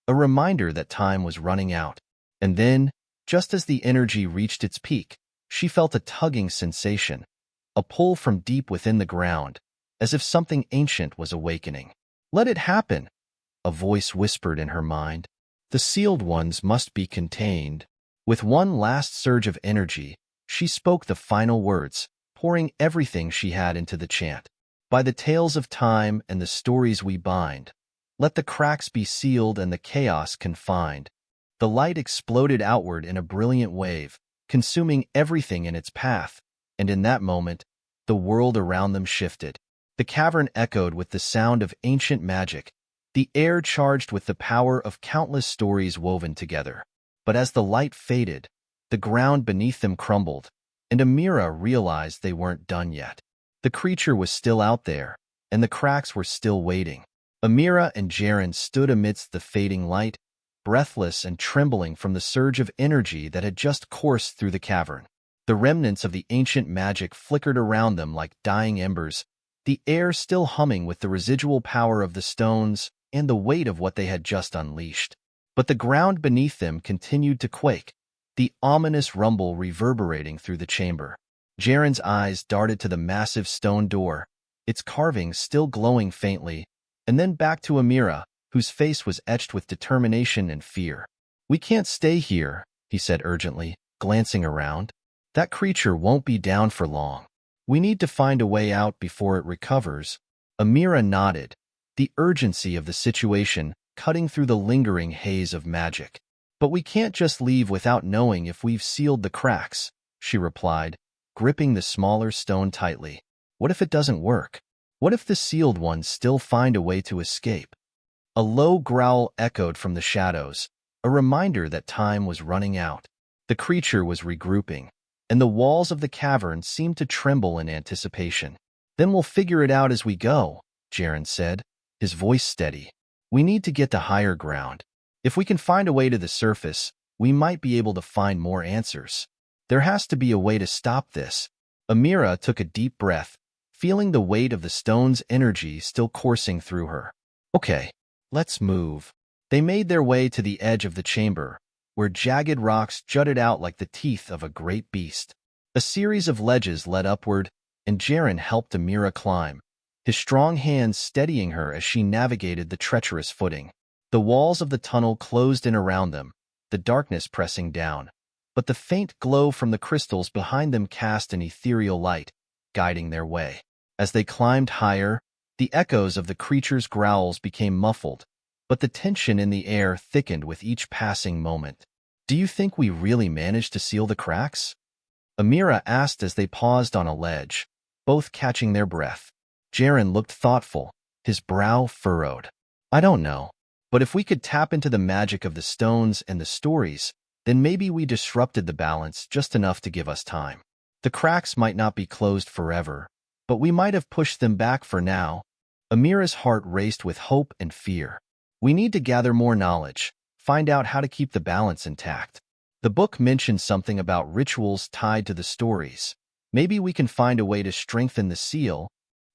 a reminder that time was running out. And then, just as the energy reached its peak, she felt a tugging sensation, a pull from deep within the ground, as if something ancient was awakening. "Let it happen," a voice whispered in her mind. "The sealed ones must be contained." With one last surge of energy, she spoke the final words, pouring everything she had into the chant. "By the tales of time and the stories we bind, let the cracks be sealed and the chaos confined." The light exploded outward in a brilliant wave, consuming everything in its path, and in that moment, the world around them shifted. The cavern echoed with the sound of ancient magic, the air charged with the power of countless stories woven together. But as the light faded, the ground beneath them crumbled, and Amira realized they weren't done yet. The creature was still out there, and the cracks were still waiting. Amira and Jaren stood amidst the fading light, breathless and trembling from the surge of energy that had just coursed through the cavern. The remnants of the ancient magic flickered around them like dying embers, the air still humming with the residual power of the stones and the weight of what they had just unleashed. But the ground beneath them continued to quake, the ominous rumble reverberating through the chamber. Jaren's eyes darted to the massive stone door, its carvings still glowing faintly, and then back to Amira, whose face was etched with determination and fear. "We can't stay here," he said urgently, glancing around. "That creature won't be down for long. We need to find a way out before it recovers." Amira nodded, the urgency of the situation cutting through the lingering haze of magic. "But we can't just leave without knowing if we've sealed the cracks," she replied, gripping the smaller stone tightly. "What if it doesn't work? What if the sealed ones still find a way to escape?" A low growl echoed from the shadows, a reminder that time was running out. The creature was regrouping, and the walls of the cavern seemed to tremble in anticipation. "Then we'll figure it out as we go," Jaren said, his voice steady. "We need to get to higher ground. If we can find a way to the surface, we might be able to find more answers. There has to be a way to stop this." Amira took a deep breath, feeling the weight of the stone's energy still coursing through her. "Okay, let's move." They made their way to the edge of the chamber, where jagged rocks jutted out like the teeth of a great beast. A series of ledges led upward, and Jaren helped Amira climb, his strong hands steadying her as she navigated the treacherous footing. The walls of the tunnel closed in around them, the darkness pressing down, but the faint glow from the crystals behind them cast an ethereal light, guiding their way. As they climbed higher, the echoes of the creature's growls became muffled, but the tension in the air thickened with each passing moment. "Do you think we really managed to seal the cracks?" Amira asked as they paused on a ledge, both catching their breath. Jaren looked thoughtful, his brow furrowed. "I don't know, but if we could tap into the magic of the stones and the stories, then maybe we disrupted the balance just enough to give us time. The cracks might not be closed forever, but we might have pushed them back for now." Amira's heart raced with hope and fear. "We need to gather more knowledge, find out how to keep the balance intact. The book mentioned something about rituals tied to the stories. Maybe we can find a way to strengthen the seal."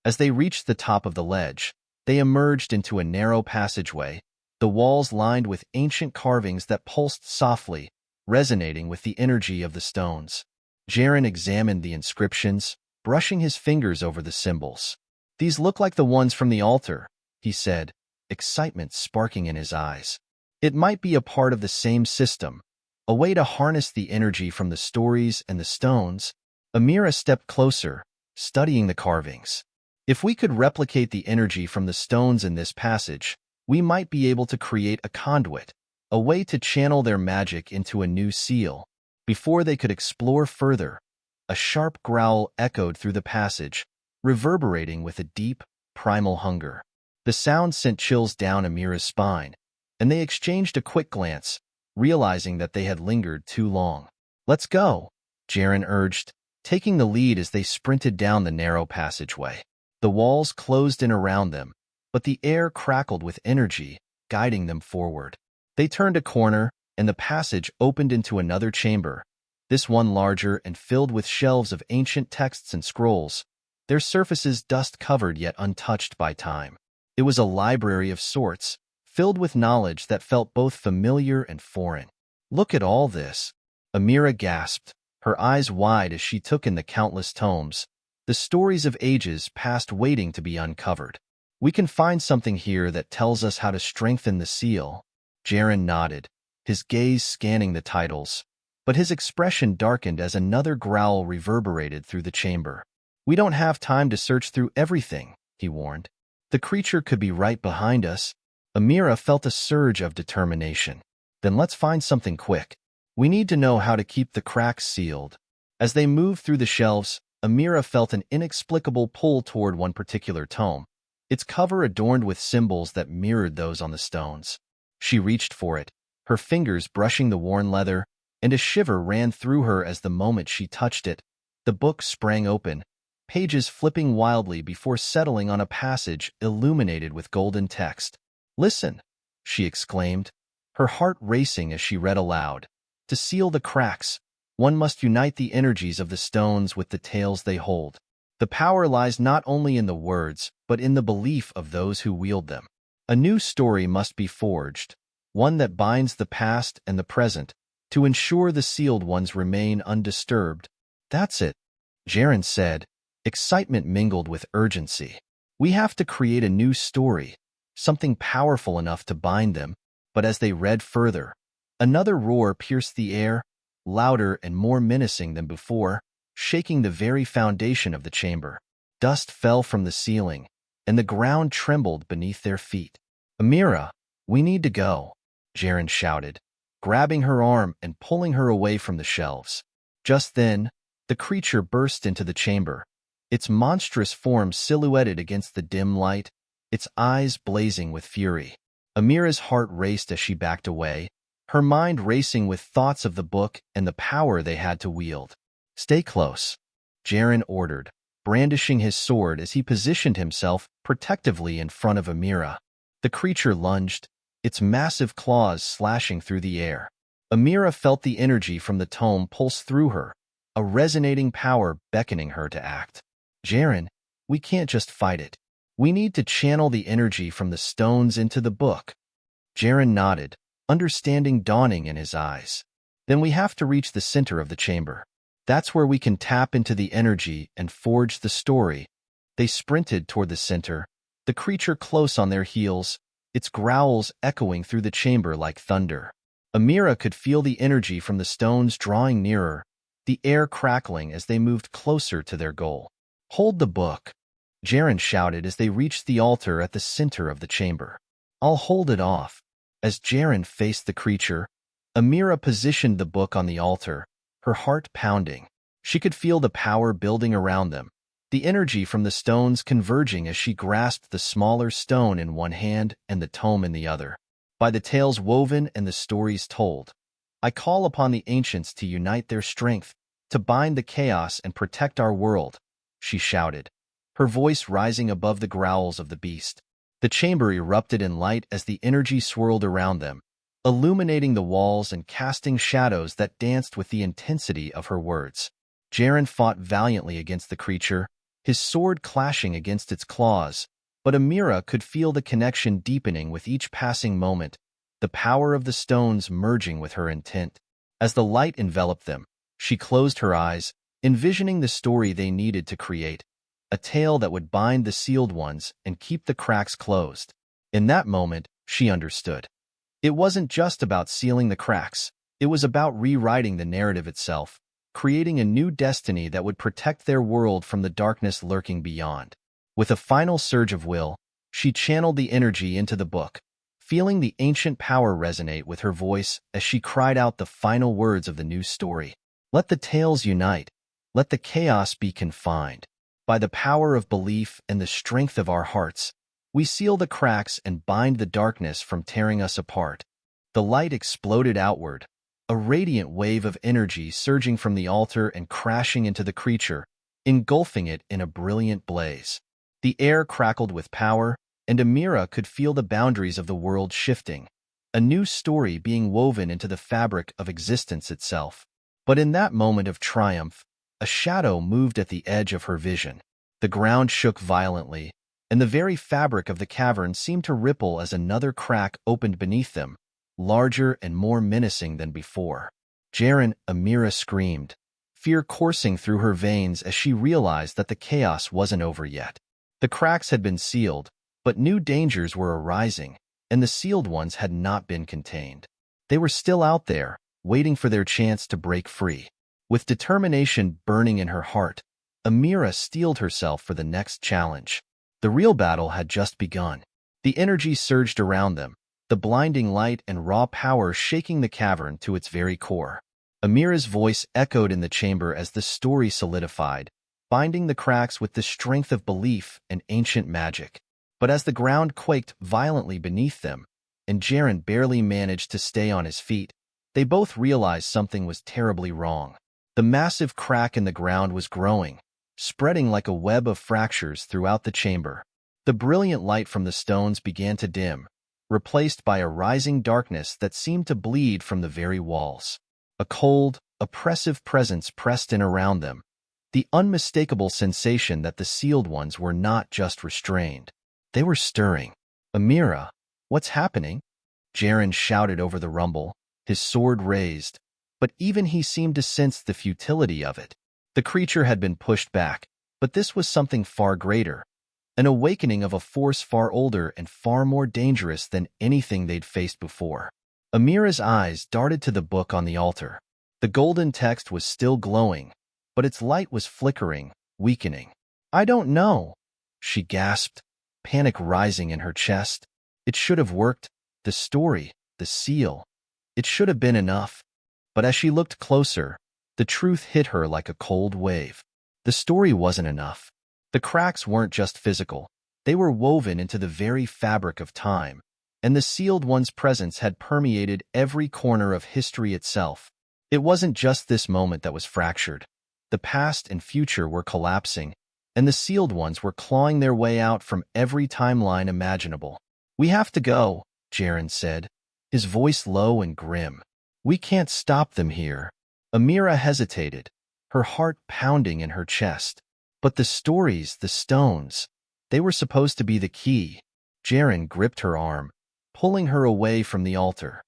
As they reached the top of the ledge, they emerged into a narrow passageway, the walls lined with ancient carvings that pulsed softly, resonating with the energy of the stones. Jaren examined the inscriptions, brushing his fingers over the symbols. "These look like the ones from the altar," he said, excitement sparking in his eyes. It might be a part of the same system, a way to harness the energy from the stories and the stones. Amira stepped closer, studying the carvings. If we could replicate the energy from the stones in this passage, we might be able to create a conduit, a way to channel their magic into a new seal. Before they could explore further, a sharp growl echoed through the passage, reverberating with a deep, primal hunger. The sound sent chills down Amira's spine, and they exchanged a quick glance, realizing that they had lingered too long. "Let's go," Jaren urged, taking the lead as they sprinted down the narrow passageway. The walls closed in around them, but the air crackled with energy, guiding them forward. They turned a corner, and the passage opened into another chamber, this one larger and filled with shelves of ancient texts and scrolls, their surfaces dust-covered yet untouched by time. It was a library of sorts, filled with knowledge that felt both familiar and foreign. "Look at all this," Amira gasped, her eyes wide as she took in the countless tomes, the stories of ages past waiting to be uncovered. "We can find something here that tells us how to strengthen the seal." Jaren nodded, his gaze scanning the titles, but his expression darkened as another growl reverberated through the chamber. "We don't have time to search through everything," he warned. "The creature could be right behind us." Amira felt a surge of determination. "Then let's find something quick. We need to know how to keep the cracks sealed." As they moved through the shelves, Amira felt an inexplicable pull toward one particular tome, its cover adorned with symbols that mirrored those on the stones. She reached for it, her fingers brushing the worn leather, and a shiver ran through her as the moment she touched it. The book sprang open, pages flipping wildly before settling on a passage illuminated with golden text. "Listen," she exclaimed, her heart racing as she read aloud. "To seal the cracks, one must unite the energies of the stones with the tales they hold. The power lies not only in the words, but in the belief of those who wield them. A new story must be forged, one that binds the past and the present, to ensure the sealed ones remain undisturbed." "That's it," Jaren said, excitement mingled with urgency. "We have to create a new story, something powerful enough to bind them." But as they read further, another roar pierced the air, louder and more menacing than before, shaking the very foundation of the chamber. Dust fell from the ceiling, and the ground trembled beneath their feet. "Amira, we need to go," Jaren shouted, grabbing her arm and pulling her away from the shelves. Just then, the creature burst into the chamber, its monstrous form silhouetted against the dim light, its eyes blazing with fury. Amira's heart raced as she backed away, her mind racing with thoughts of the book and the power they had to wield. "Stay close," Jaren ordered, brandishing his sword as he positioned himself protectively in front of Amira. The creature lunged, its massive claws slashing through the air. Amira felt the energy from the tome pulse through her, a resonating power beckoning her to act. "Jaren, we can't just fight it. We need to channel the energy from the stones into the book." Jaren nodded, understanding dawning in his eyes. "Then we have to reach the center of the chamber. That's where we can tap into the energy and forge the story." They sprinted toward the center, the creature close on their heels, its growls echoing through the chamber like thunder. Amira could feel the energy from the stones drawing nearer, the air crackling as they moved closer to their goal. "Hold the book," Jaren shouted as they reached the altar at the center of the chamber. "I'll hold it off." As Jaren faced the creature, Amira positioned the book on the altar, her heart pounding. She could feel the power building around them, the energy from the stones converging as she grasped the smaller stone in one hand and the tome in the other. "By the tales woven and the stories told, I call upon the ancients to unite their strength, to bind the chaos and protect our world," she shouted, her voice rising above the growls of the beast. The chamber erupted in light as the energy swirled around them, illuminating the walls and casting shadows that danced with the intensity of her words. Jaren fought valiantly against the creature, his sword clashing against its claws, but Amira could feel the connection deepening with each passing moment, the power of the stones merging with her intent. As the light enveloped them, she closed her eyes, envisioning the story they needed to create, a tale that would bind the sealed ones and keep the cracks closed. In that moment, she understood. It wasn't just about sealing the cracks. It was about rewriting the narrative itself, creating a new destiny that would protect their world from the darkness lurking beyond. With a final surge of will, she channeled the energy into the book, feeling the ancient power resonate with her voice as she cried out the final words of the new story. Let the tales unite. Let the chaos be confined. By the power of belief and the strength of our hearts, we seal the cracks and bind the darkness from tearing us apart. The light exploded outward, a radiant wave of energy surging from the altar and crashing into the creature, engulfing it in a brilliant blaze. The air crackled with power, and Amira could feel the boundaries of the world shifting, a new story being woven into the fabric of existence itself. But in that moment of triumph, a shadow moved at the edge of her vision. The ground shook violently, and the very fabric of the cavern seemed to ripple as another crack opened beneath them, larger and more menacing than before. Jaren, Amira screamed, fear coursing through her veins as she realized that the chaos wasn't over yet. The cracks had been sealed, but new dangers were arising, and the sealed ones had not been contained. They were still out there, waiting for their chance to break free. With determination burning in her heart, Amira steeled herself for the next challenge. The real battle had just begun. The energy surged around them, the blinding light and raw power shaking the cavern to its very core. Amira's voice echoed in the chamber as the story solidified, binding the cracks with the strength of belief and ancient magic. But as the ground quaked violently beneath them, and Jaren barely managed to stay on his feet, they both realized something was terribly wrong. The massive crack in the ground was growing, spreading like a web of fractures throughout the chamber. The brilliant light from the stones began to dim, replaced by a rising darkness that seemed to bleed from the very walls. A cold, oppressive presence pressed in around them, the unmistakable sensation that the sealed ones were not just restrained. They were stirring. Amira, what's happening? Jaren shouted over the rumble, his sword raised, but even he seemed to sense the futility of it. The creature had been pushed back, but this was something far greater, an awakening of a force far older and far more dangerous than anything they'd faced before. Amira's eyes darted to the book on the altar. The golden text was still glowing, but its light was flickering, weakening. I don't know, she gasped, panic rising in her chest. It should have worked. The story, the seal. It should have been enough. But as she looked closer, the truth hit her like a cold wave. The story wasn't enough. The cracks weren't just physical. They were woven into the very fabric of time, and the sealed one's presence had permeated every corner of history itself. It wasn't just this moment that was fractured. The past and future were collapsing, and the sealed ones were clawing their way out from every timeline imaginable. We have to go, Jaren said, his voice low and grim. We can't stop them here. Amira hesitated, her heart pounding in her chest. But the stories, the stones, they were supposed to be the key. Jaren gripped her arm, pulling her away from the altar.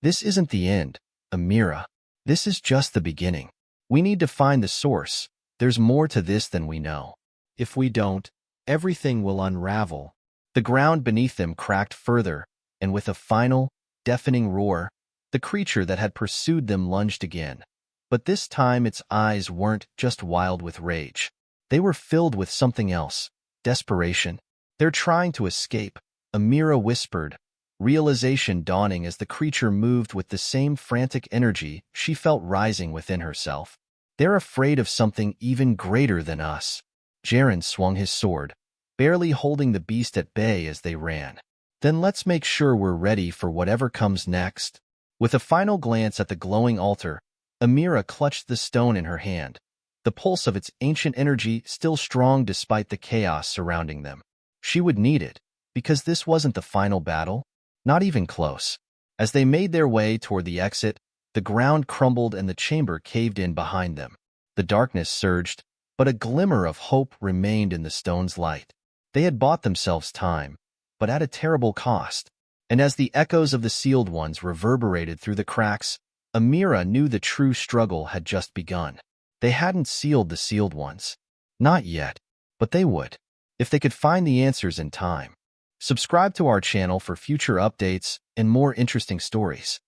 This isn't the end, Amira. This is just the beginning. We need to find the source. There's more to this than we know. If we don't, everything will unravel. The ground beneath them cracked further, and with a final, deafening roar, the creature that had pursued them lunged again. But this time its eyes weren't just wild with rage. They were filled with something else, desperation. They're trying to escape, Amira whispered, realization dawning as the creature moved with the same frantic energy she felt rising within herself. They're afraid of something even greater than us. Jaren swung his sword, barely holding the beast at bay as they ran. Then let's make sure we're ready for whatever comes next. With a final glance at the glowing altar, Amira clutched the stone in her hand, the pulse of its ancient energy still strong despite the chaos surrounding them. She would need it, because this wasn't the final battle, not even close. As they made their way toward the exit, the ground crumbled and the chamber caved in behind them. The darkness surged, but a glimmer of hope remained in the stone's light. They had bought themselves time, but at a terrible cost. And as the echoes of the sealed ones reverberated through the cracks, Amira knew the true struggle had just begun. They hadn't sealed the sealed ones. Not yet, but they would, if they could find the answers in time. Subscribe to our channel for future updates and more interesting stories.